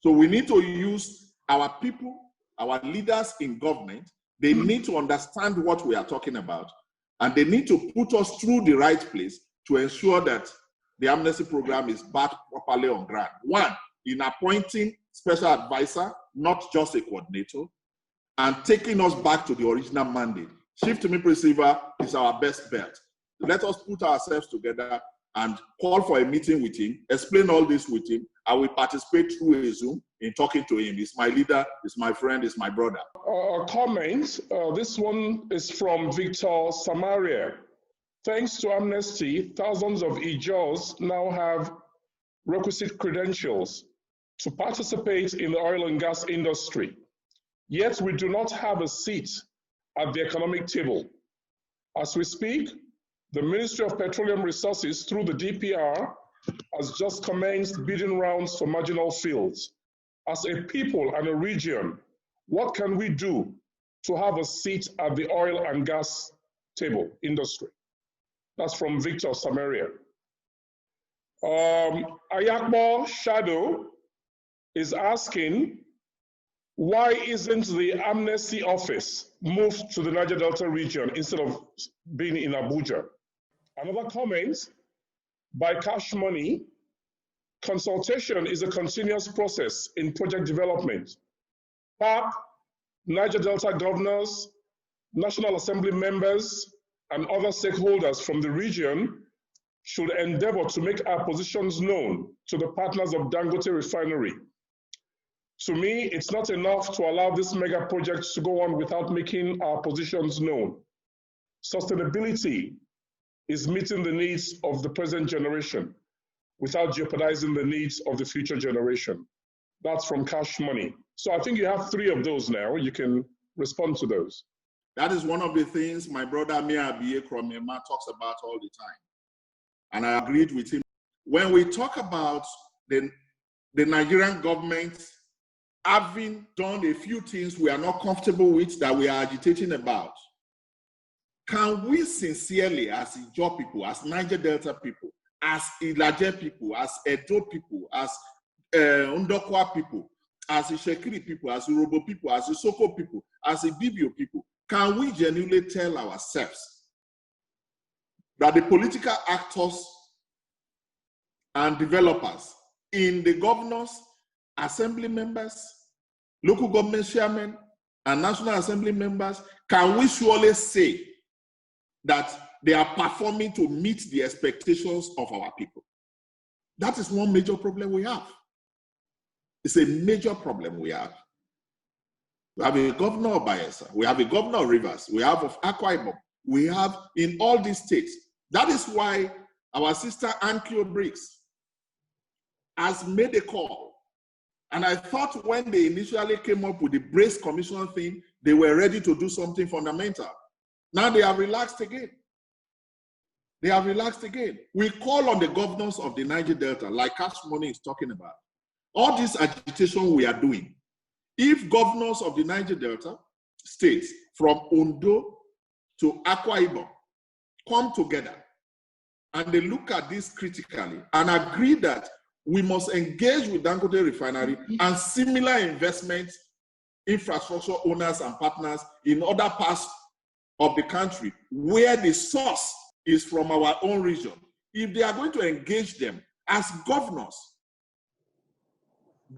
So we need to use our people, our leaders in government. They need to understand what we are talking about, and they need to put us through the right place to ensure that the Amnesty program is back properly on ground. One, in appointing special advisor, not just a coordinator, and taking us back to the original mandate. Chief Timipre Silva is our best bet. Let us put ourselves together and call for a meeting with him, explain all this with him. I will participate through a Zoom in talking to him. He's my leader, he's my friend, he's my brother. Comment. This one is from Victor Samaria. Thanks to Amnesty, thousands of Ijaws now have requisite credentials to participate in the oil and gas industry. Yet we do not have a seat at the economic table. As we speak, the Ministry of Petroleum Resources, through the DPR, has just commenced bidding rounds for marginal fields. As a people and a region, what can we do to have a seat at the oil and gas table industry? That's from Victor Samaria. Ayakbo Shadow is asking, why isn't the Amnesty office moved to the Niger Delta region instead of being in Abuja? Another comment by Cash Money, consultation is a continuous process in project development. PAP, Niger Delta governors, National Assembly members, and other stakeholders from the region should endeavor to make our positions known to the partners of Dangote Refinery. To me, it's not enough to allow this mega project to go on without making our positions known. Sustainability is meeting the needs of the present generation without jeopardizing the needs of the future generation. That's from Cash Money. So I think you have three of those now. You can respond to those. That is one of the things my brother Mia Abiye Kromema talks about all the time. And I agreed with him. When we talk about the Nigerian government having done a few things we are not comfortable with, that we are agitating about, can we sincerely, as Ijaw people, as Niger Delta people, as Ilaje people, as Edo people, as Ndokwa people, as Ishekiri people, as Urobo people, as Isoko people, as Ibibio people, can we genuinely tell ourselves that the political actors and developers in the governors, assembly members, local government chairmen, and National Assembly members, can we surely say that they are performing to meet the expectations of our people? That is one major problem we have. It's a major problem we have. We have a governor of Bayelsa, we have a governor of Rivers, we have of Akwa Ibom, we have in all these states. That is why our sister Ann Briggs has made a call. And I thought when they initially came up with the Brace Commission thing, they were ready to do something fundamental. Now they have relaxed again. They have relaxed again. We call on the governors of the Niger Delta, like Cash Money is talking about. All this agitation we are doing, if governors of the Niger Delta states from Ondo to Akwa Ibom come together and they look at this critically and agree that we must engage with Dangote Refinery and similar investment infrastructure owners and partners in other parts of the country where the source is from our own region. If they are going to engage them as governors,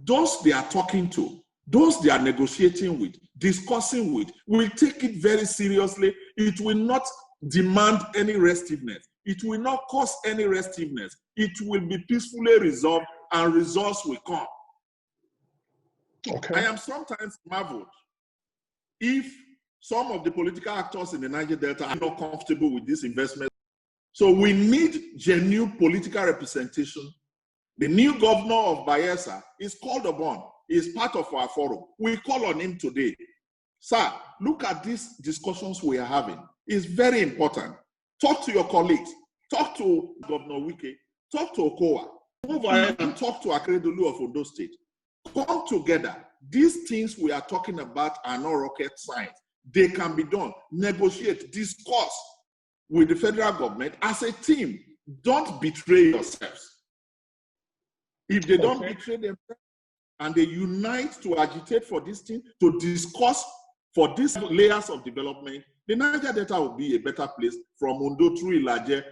those they are talking to, those they are negotiating with, discussing with, will take it very seriously. It will not demand any restiveness. It will not cause any restiveness. It will be peacefully resolved and results will come. Okay. I am sometimes marveled if some of the political actors in the Niger Delta are not comfortable with this investment. So we need genuine political representation The new governor of Bayelsa is called upon. He is part of our forum. We call on him today. Sir, look at these discussions we are having. It's very important. Talk to your colleagues. Talk to Governor Wike. Talk to Okowa. Move ahead and talk to Akeredolu of Ondo State. Come together. These things we are talking about are not rocket science. They can be done. Negotiate, discuss with the federal government as a team. Don't betray yourselves. If they don't betray themselves and they unite to agitate for this thing, to discuss for these layers of development, the Niger Delta will be a better place from Ondo through Ilaje,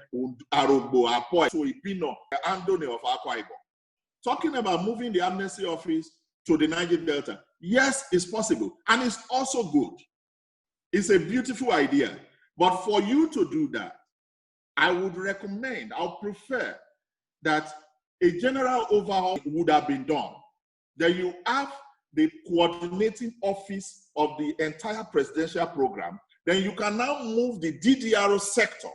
Arogbo, Apoy, to Ipino, Andone of Akwa Ibom. Talking about moving the Amnesty office to the Niger Delta, yes, it's possible, and it's also good. It's a beautiful idea. But for you to do that, I would recommend, I would prefer that a general overhaul would have been done. That you have the coordinating office of the entire presidential program. Then you can now move the DDRO sector.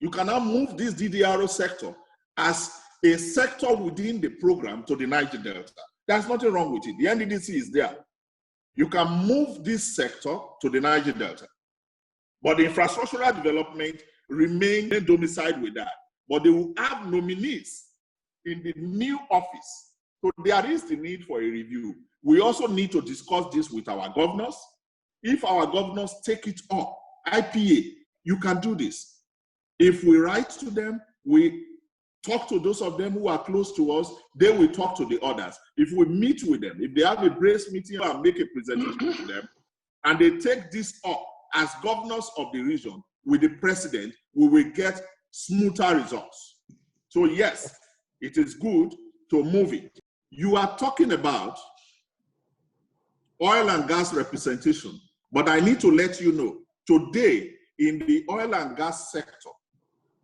You can now move this DDRO sector as a sector within the program to the Niger Delta. There's nothing wrong with it. The NDDC is there. You can move this sector to the Niger Delta. But the infrastructural development remain domiciled with that. But they will have nominees in the new office. So there is the need for a review. We also need to discuss this with our governors. If our governors take it up, IPA, you can do this. If we write to them, we talk to those of them who are close to us, they will talk to the others. If we meet with them, if they have a brace meeting and make a presentation to them, and they take this up as governors of the region with the president, we will get smoother results. So yes, it is good to move it. You are talking about oil and gas representation, but I need to let you know, today in the oil and gas sector,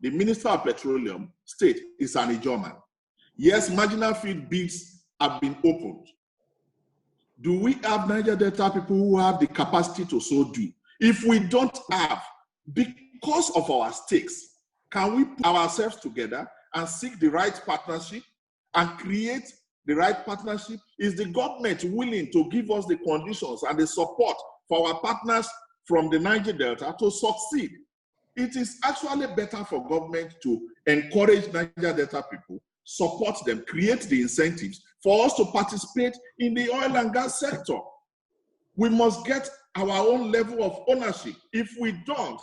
the Minister of Petroleum State is an Ijaw man. Yes, marginal field bids have been opened. Do we have Niger Delta people who have the capacity to so do? If we don't have, because of our stakes, can we put ourselves together and seek the right partnership and create the right partnership? Is the government willing to give us the conditions and the support for our partners from the Niger Delta to succeed? It is actually better for government to encourage Niger Delta people, support them, create the incentives for us to participate in the oil and gas sector. We must get our own level of ownership. If we don't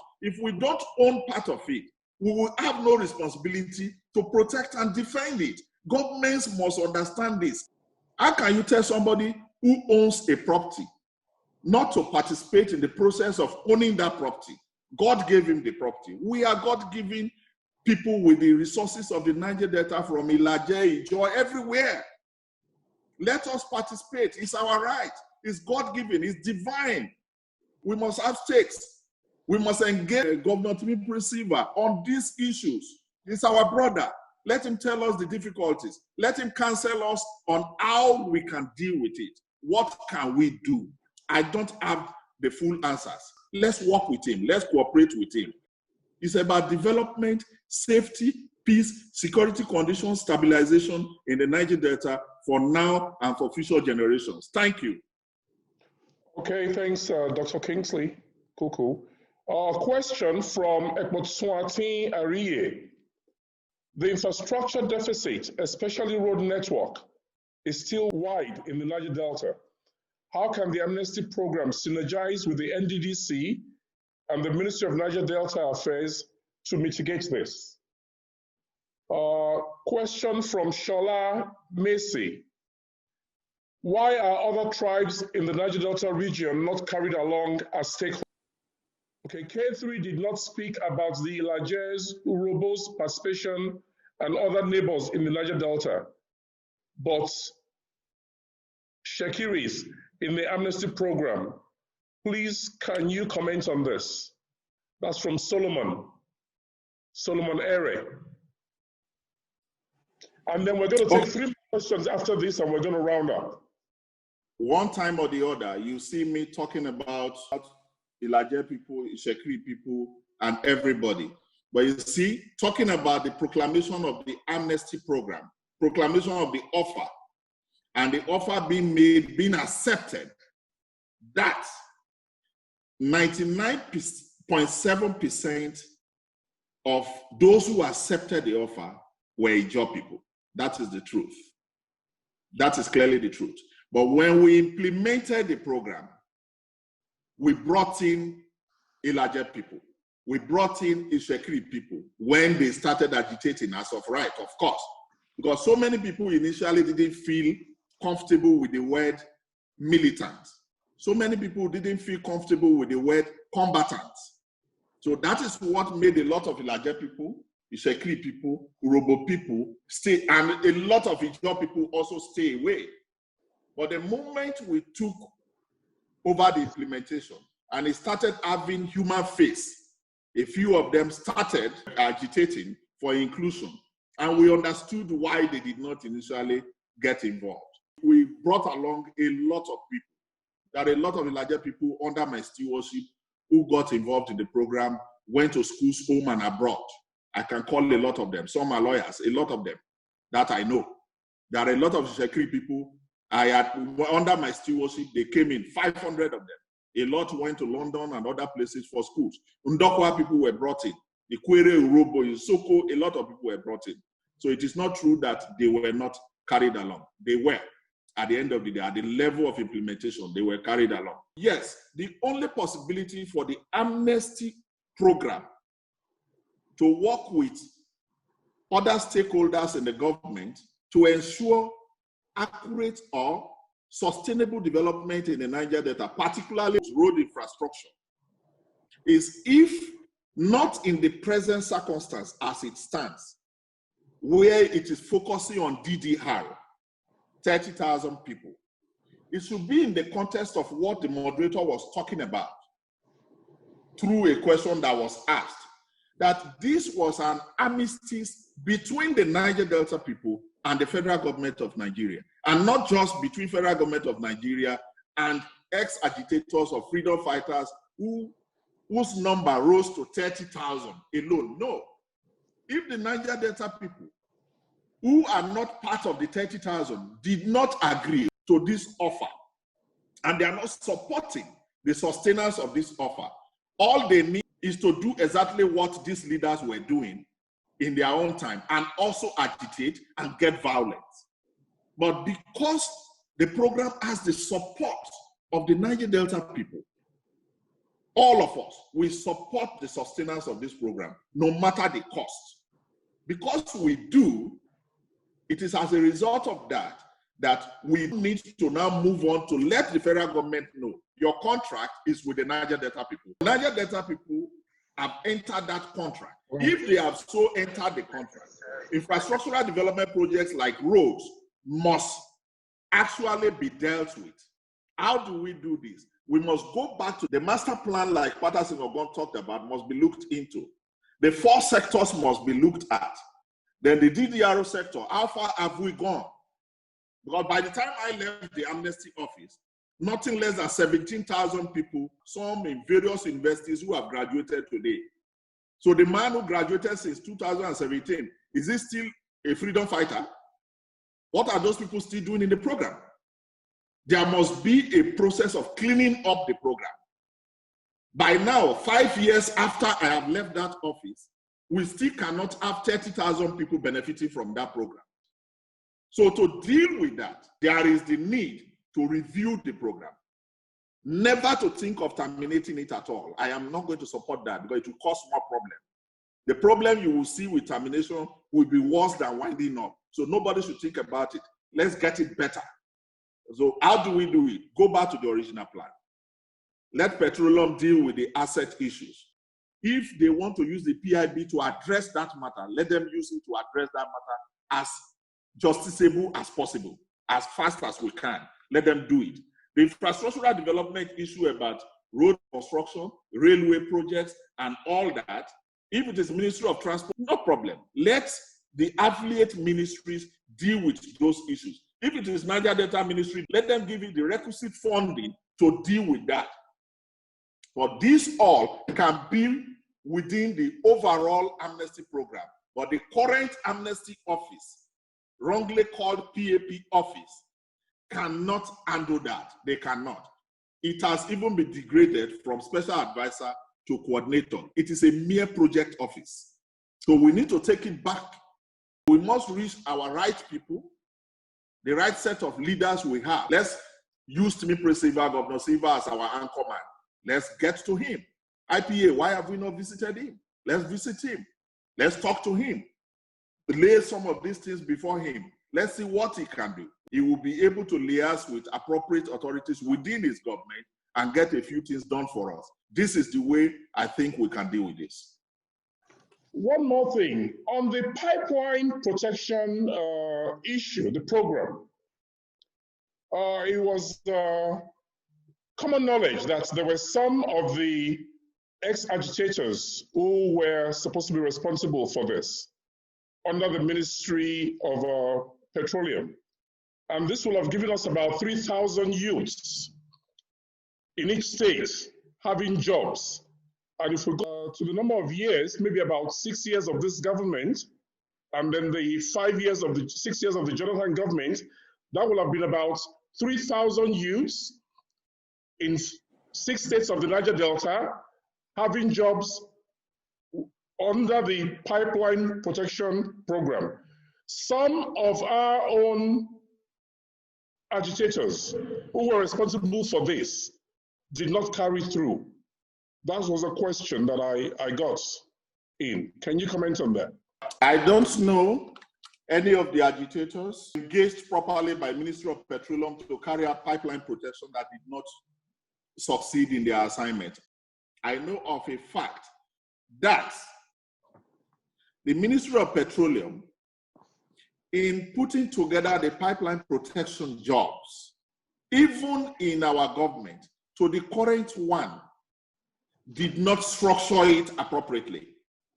own part of it, we will have no responsibility to protect and defend it. Governments must understand this. How can you tell somebody who owns a property not to participate in the process of owning that property? God gave him the property. We are God-given people with the resources of the Niger Delta from Ilaje, Ijaw, everywhere. Let us participate. It's our right. It's God-given. It's divine. We must have stakes. We must engage Governor Timi Receiver on these issues. He's our brother. Let him tell us the difficulties. Let him counsel us on how we can deal with it. What can we do? I don't have the full answers. Let's work with him. Let's cooperate with him. It's about development, safety, peace, security conditions, stabilization in the Niger Delta for now and for future generations. Thank you. Okay, thanks, Dr. Kingsley Kuku. Question from Ekmotswati Ariye. The infrastructure deficit, especially road network, is still wide in the Niger Delta. How can the Amnesty program synergize with the NDDC and the Ministry of Niger Delta Affairs to mitigate this? Question from Shola Macy. Why are other tribes in the Niger Delta region not carried along as stakeholders? Okay, K3 did not speak about the Ilajes, Urobos, Participation, and other neighbors in the Niger Delta, but Shekiris in the Amnesty program. Please, can you comment on this? That's from Solomon Ere. And then we're going to take 3 questions after this, and we're going to round up. One time or the other, you see me talking about Ilaje people, Shekiri people, and everybody. But you see, talking about the proclamation of the Amnesty program, proclamation of the offer, and the offer being made, being accepted, that 99.7% of those who accepted the offer were Ijaw people. That is the truth. That is clearly the truth. But when we implemented the program, we brought in Indg people. We brought in Ishekiri people when they started agitating as of right, of course. Because so many people initially didn't feel comfortable with the word militant. So many people didn't feel comfortable with the word combatants. So that is what made a lot of Indg people, Ishekiri people, Urobo people stay, and a lot of Ijaw people also stay away. But the moment we took over the implementation and it started having human face, a few of them started agitating for inclusion, and we understood why they did not initially get involved. We brought along a lot of people. There are a lot of Indg people under my stewardship who got involved in the program, went to schools home and abroad. I can call a lot of them. Some are lawyers, a lot of them that I know. There are a lot of Ishekiri people I had under my stewardship. They came in, 500 of them. A lot went to London and other places for schools. Ndokwa people were brought in. The Kwere, Urobo, Isoko, a lot of people were brought in. So it is not true that they were not carried along. They were. At the end of the day, at the level of implementation, they were carried along. Yes, the only possibility for the Amnesty program to work with other stakeholders in the government to ensure accurate or sustainable development in the Niger Delta, particularly road infrastructure, is if not in the present circumstance as it stands, where it is focusing on DDR, 30,000 people. It should be in the context of what the moderator was talking about through a question that was asked, that this was an armistice between the Niger Delta people and the federal government of Nigeria, and not just between federal government of Nigeria and ex-agitators or freedom fighters whose number rose to 30,000 alone. No. If the Niger Delta people who are not part of the 30,000 did not agree to this offer, and they are not supporting the sustenance of this offer, all they need is to do exactly what these leaders were doing in their own time and also agitate and get violent. But because the program has the support of the Niger Delta people, all of us, we support the sustenance of this program, no matter the cost. Because we do, it is as a result of that we need to now move on to let the federal government know your contract is with the Niger Delta people. The Niger Delta people have entered that contract. If they have so entered the contract, infrastructural development projects like roads must actually be dealt with. How do we do this? We must go back to the master plan, like Patterson Ogon talked about, must be looked into. The 4 sectors must be looked at. Then the DDRO sector, how far have we gone? Because by the time I left the Amnesty office, nothing less than 17,000 people, some in various universities, who have graduated today. So the man who graduated since 2017, is he still a freedom fighter? What are those people still doing in the program? There must be a process of cleaning up the program. By now, 5 years after I have left that office, we still cannot have 30,000 people benefiting from that program. So to deal with that, there is the need to review the program. Never to think of terminating it at all. I am not going to support that because it will cause more problems. The problem you will see with termination will be worse than winding up. So nobody should think about it. Let's get it better. So how do we do it? Go back to the original plan. Let petroleum deal with the asset issues. If they want to use the PIB to address that matter, let them use it to address that matter as justiciable as possible, as fast as we can. Let them do it. The infrastructural development issue about road construction, railway projects, and all that, if it is Ministry of Transport, no problem. Let the affiliate ministries deal with those issues. If it is Niger Delta Ministry, let them give it the requisite funding to deal with that. But this all can be within the overall amnesty program. But the current amnesty office, wrongly called PAP office, cannot handle that. They cannot. It has even been degraded from special advisor to coordinator. It is a mere project office. So we need to take it back. We must reach our right people, the right set of leaders we have. Let's use Timipre Silva, Governor Silva, as our anchor man. Let's get to him. IPA, why have we not visited him? Let's visit him. Let's talk to him. Lay some of these things before him. Let's see what he can do. He will be able to liaise with appropriate authorities within his government and get a few things done for us. This is the way I think we can deal with this. One more thing, on the pipeline protection issue, the program, it was common knowledge that there were some of the ex-agitators who were supposed to be responsible for this under the Ministry of Petroleum. And this will have given us about 3,000 youths in each state having jobs. And if we go to the number of years, maybe about 6 years of this government, and then the 6 years of the Jonathan government, that will have been about 3,000 youths in 6 states of the Niger Delta having jobs under the pipeline protection program. Some of our own agitators who were responsible for this did not carry through. That was a question that I got in. Can you comment on that? I don't know any of the agitators engaged properly by Ministry of Petroleum to carry out pipeline protection that did not succeed in their assignment. I know of a fact that the Ministry of Petroleum, in putting together the pipeline protection jobs, even in our government, to the current one, did not structure it appropriately.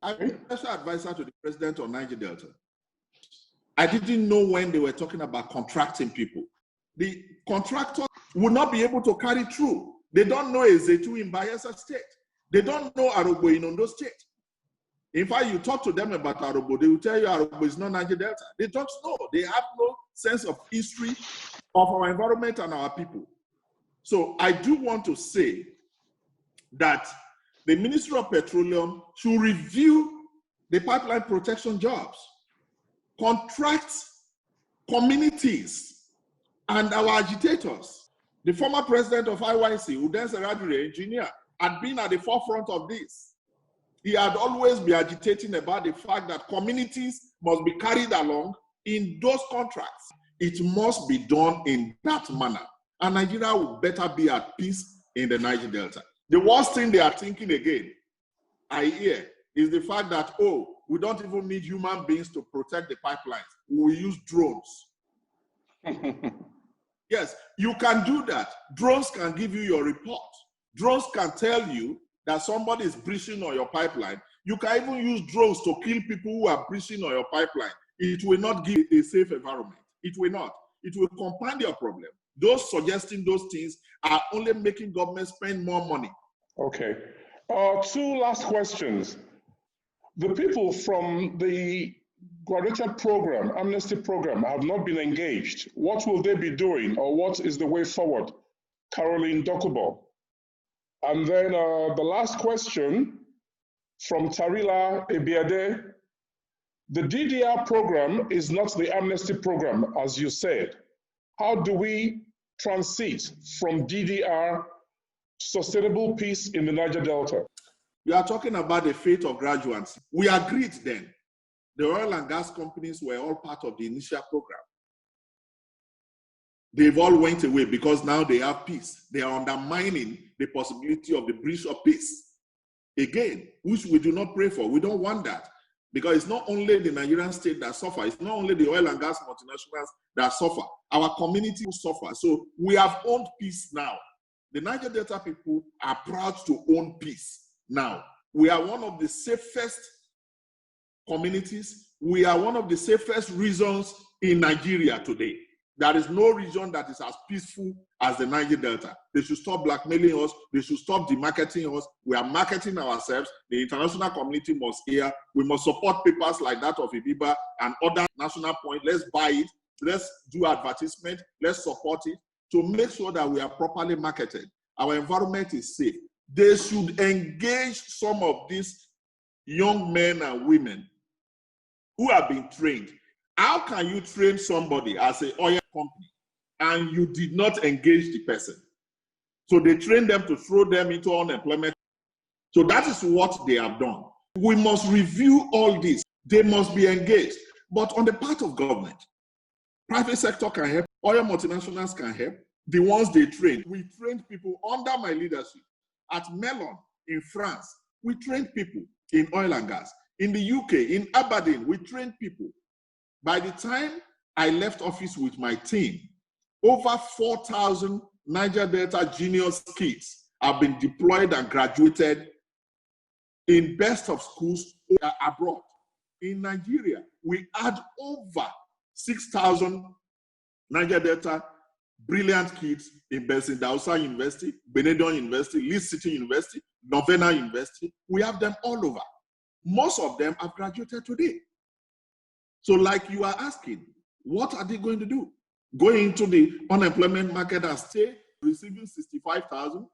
I'm a special advisor to the president of Niger Delta. I didn't know when they were talking about contracting people. The contractors would not be able to carry through. They don't know Ezetu in Bayelsa State. They don't know Arobo in Ondo State. In fact, you talk to them about Arobo, they will tell you Arobo is not Niger Delta. They don't know. They have no sense of history of our environment and our people. So I do want to say that the Ministry of Petroleum should review the pipeline protection jobs, contract communities, and our agitators. The former president of IYC, Udense Radure, engineer, had been at the forefront of this. He had always been agitating about the fact that communities must be carried along in those contracts. It must be done in that manner. And Nigeria will better be at peace in the Niger Delta. The worst thing they are thinking again, I hear, is the fact that, oh, we don't even need human beings to protect the pipelines. We will use drones. Yes, you can do that. Drones can give you your report. Drones can tell you that somebody is breaching on your pipeline. You can even use drones to kill people who are breaching on your pipeline. It will not give a safe environment. It will not. It will compound your problem. Those suggesting those things are only making government spend more money. Okay. 2 last questions. The people from the graduate program, Amnesty program, have not been engaged. What will they be doing, or what is the way forward? Caroline Dokubo. And then the last question from Tarila Ebiade. The DDR program is not the Amnesty program, as you said. How do we transit from DDR to sustainable peace in the Niger Delta? You are talking about the fate of graduates. We agreed then. The oil and gas companies were all part of the initial program. They've all went away because now they have peace. They are undermining the possibility of the breach of peace. Again, which we do not pray for. We don't want that. Because it's not only the Nigerian state that suffer, it's not only the oil and gas multinationals that suffer. Our community will suffer. So we have owned peace now. The Niger Delta people are proud to own peace now. We are one of the safest communities. We are one of the safest regions in Nigeria today. There is no region that is as peaceful as the Niger Delta. They should stop blackmailing us. They should stop demarketing us. We are marketing ourselves. The international community must hear. We must support papers like that of Ibiba and other national points. Let's buy it. Let's do advertisement. Let's support it to make sure that we are properly marketed. Our environment is safe. They should engage some of these young men and women who have been trained. How can you train somebody as an oil company and you did not engage the person? So they train them to throw them into unemployment. So that is what they have done. We must review all this. They must be engaged. But on the part of government, private sector can help, oil multinationals can help, the ones they train. We trained people under my leadership. At Melon in France, we trained people in oil and gas. In the UK, in Aberdeen, we trained people. By the time I left office with my team, over 4,000 Niger Delta Genius kids have been deployed and graduated in best of schools abroad. In Nigeria, we had over 6,000 Niger Delta brilliant kids in Dausa University, Benedict University, Leeds City University, Novena University. We have them all over. Most of them have graduated today. So like you are asking, what are they going to do? Going into the unemployment market and stay receiving 65,000?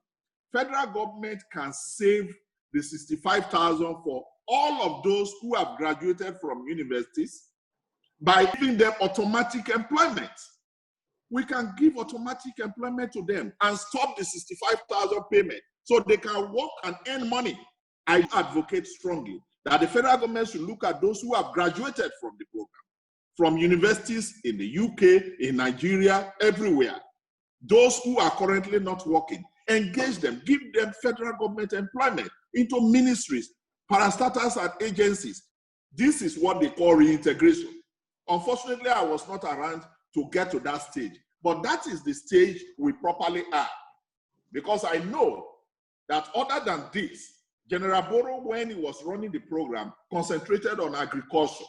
Federal government can save the 65,000 for all of those who have graduated from universities by giving them automatic employment. We can give automatic employment to them and stop the 65,000 payment so they can work and earn money. I advocate strongly that the federal government should look at those who have graduated from the program, from universities in the UK, in Nigeria, everywhere. Those who are currently not working, engage them, give them federal government employment into ministries, parastatals and agencies. This is what they call reintegration. Unfortunately, I was not around to get to that stage, but that is the stage we properly are. Because I know that other than this, General Boro, when he was running the program, concentrated on agriculture.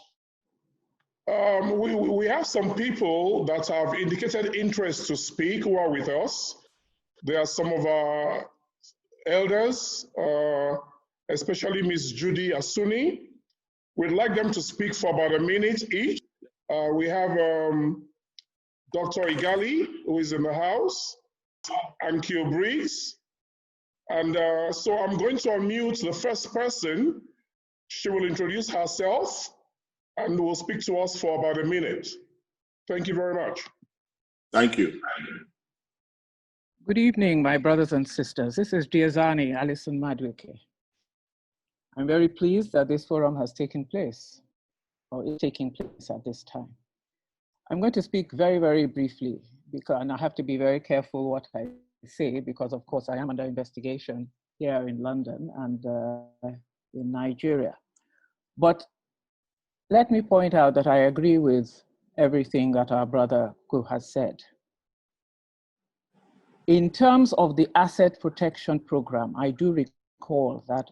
We have some people that have indicated interest to speak who are with us. There are some of our elders, especially Ms. Judy Asuni. We'd like them to speak for about a minute each. We have Dr. Igali, who is in the house, and Kio Briggs. And so I'm going to unmute the first person. She will introduce herself and will speak to us for about a minute. Thank you very much. Thank you. Good evening, my brothers and sisters. This is Diazani Alison Madwike. I'm very pleased that this forum has taken place, or is taking place at this time. I'm going to speak very, very briefly, and I have to be very careful what I say, because of course I am under investigation here in London and in Nigeria. But let me point out that I agree with everything that our brother Kuku has said. In terms of the asset protection program, I do recall that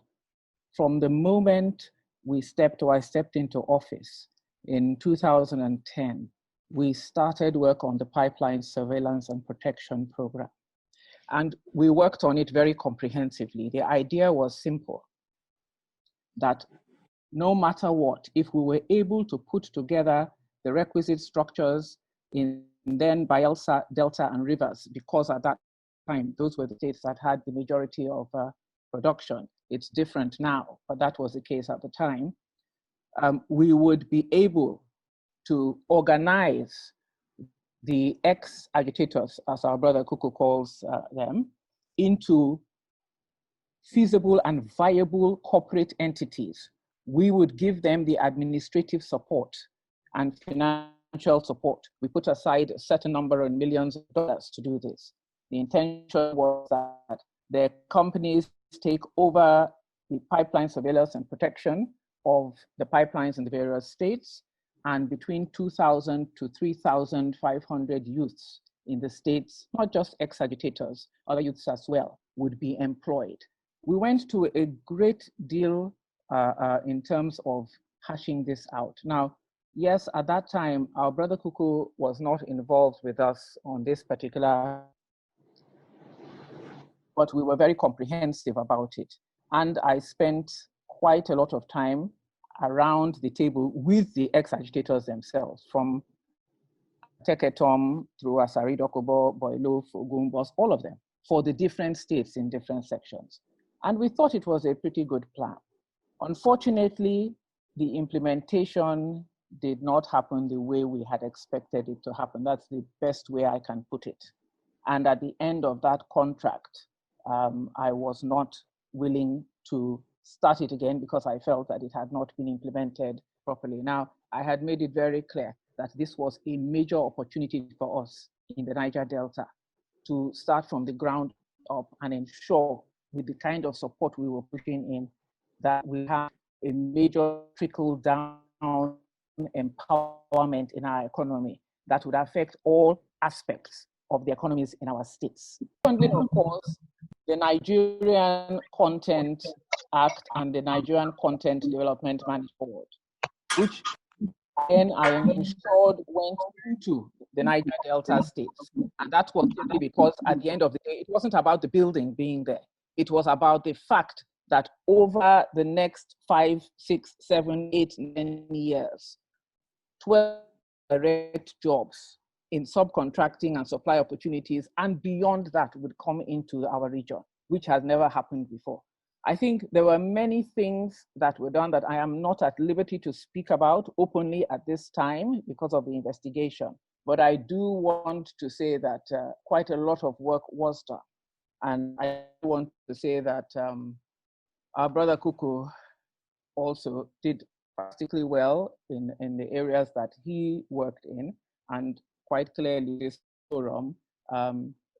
from the moment I stepped into office in 2010, we started work on the pipeline surveillance and protection program. And we worked on it very comprehensively. The idea was simple, that no matter what, if we were able to put together the requisite structures in then Bayelsa, Delta, and Rivers, because at that time, those were the states that had the majority of production. It's different now, but that was the case at the time. We would be able to organize the ex-agitators, as our brother Kuku calls them, into feasible and viable corporate entities. We would give them the administrative support and financial support. We put aside a certain number of millions of dollars to do this. The intention was that their companies take over the pipeline surveillance and protection of the pipelines in the various states, and between 2,000 to 3,500 youths in the states, not just ex-agitators, other youths as well, would be employed. We went to a great deal in terms of hashing this out. Now, yes, at that time, our brother Kuku was not involved with us on this particular, but we were very comprehensive about it. And I spent quite a lot of time around the table with the ex-agitators themselves, from Teketom through Asari Dokobo, Boilo, Fogumbos, all of them, for the different states in different sections. And we thought it was a pretty good plan. Unfortunately, the implementation did not happen the way we had expected it to happen. That's the best way I can put it. And at the end of that contract, I was not willing to start it again because I felt that it had not been implemented properly. Now, I had made it very clear that this was a major opportunity for us in the Niger Delta to start from the ground up and ensure, with the kind of support we were pushing in, that we have a major trickle down empowerment in our economy that would affect all aspects of the economies in our states. Secondly, of course, the Nigerian Content Act and the Nigerian Content Development Management Board, which then I ensured went into the Niger Delta states. And that was simply because at the end of the day, it wasn't about the building being there. It was about the fact that over the next 5, 6, 7, 8, 9 years, 12 direct jobs in subcontracting and supply opportunities and beyond that would come into our region, which has never happened before. I think there were many things that were done that I am not at liberty to speak about openly at this time because of the investigation. But I do want to say that quite a lot of work was done. And I want to say that our brother Kuku also did particularly well in the areas that he worked in. And quite clearly, this forum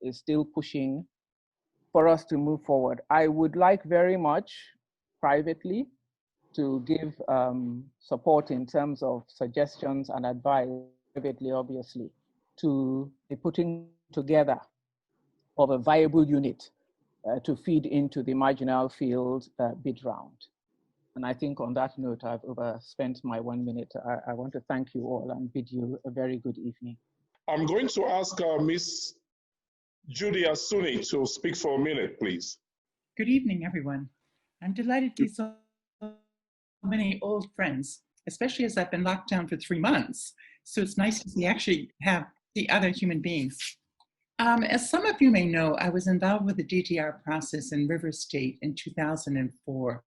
is still pushing for us to move forward. I would like very much privately to give support in terms of suggestions and advice, privately, obviously, to the putting together of a viable unit to feed into the marginal field bid round. And I think on that note, I've overspent my 1 minute. I want to thank you all and bid you a very good evening. I'm going to ask Ms. Judy Asuni to speak for a minute, please. Good evening, everyone. I'm delighted to see so many old friends, especially as I've been locked down for 3 months. So it's nice to see actually have the other human beings. As some of you may know, I was involved with the DDR process in River State in 2004.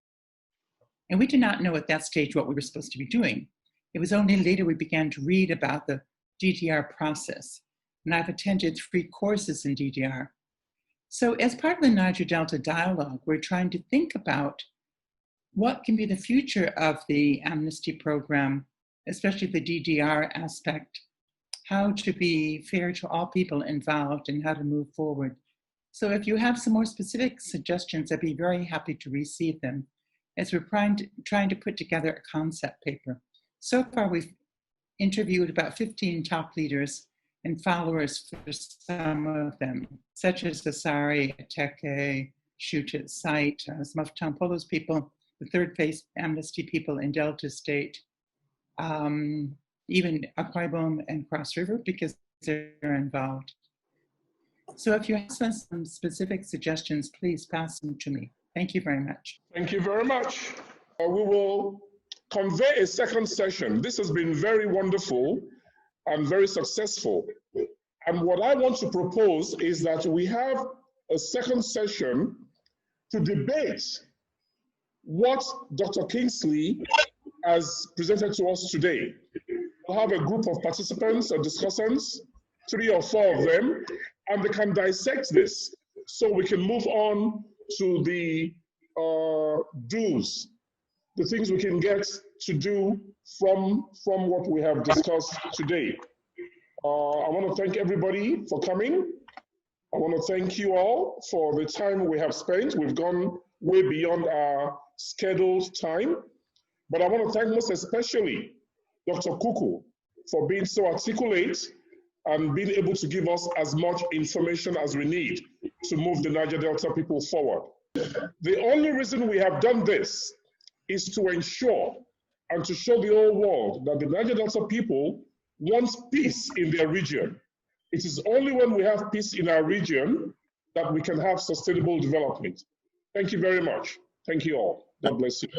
And we did not know at that stage what we were supposed to be doing. It was only later we began to read about the DDR process. And I've attended 3 courses in DDR. So as part of the Niger Delta Dialogue, we're trying to think about what can be the future of the Amnesty program, especially the DDR aspect, how to be fair to all people involved and how to move forward. So if you have some more specific suggestions, I'd be very happy to receive them as we're trying to put together a concept paper. So far, we've interviewed about 15 top leaders and followers for some of them, such as Asari, Ateke, Shutit, Site, some of Tampolo's people, the Third Phase Amnesty people in Delta State, even Akwa Ibom and Cross River, because they're involved. So if you have some specific suggestions, please pass them to me. Thank you very much. Thank you very much. We will convey a second session. This has been very wonderful and very successful. And what I want to propose is that we have a second session to debate what Dr. Kingsley has presented to us today. We'll have a group of participants or discussants, 3 or 4 of them, and they can dissect this so we can move on to the do's, the things we can get to do from what we have discussed today. I want to thank everybody for coming. I want to thank you all for the time we have spent. We've gone way beyond our scheduled time. But I want to thank most especially Dr. Kuku for being so articulate and being able to give us as much information as we need to move the Niger Delta people forward. The only reason we have done this is to ensure and to show the whole world that the Niger Delta people want peace in their region. It is only when we have peace in our region that we can have sustainable development. Thank you very much. Thank you all. God bless you.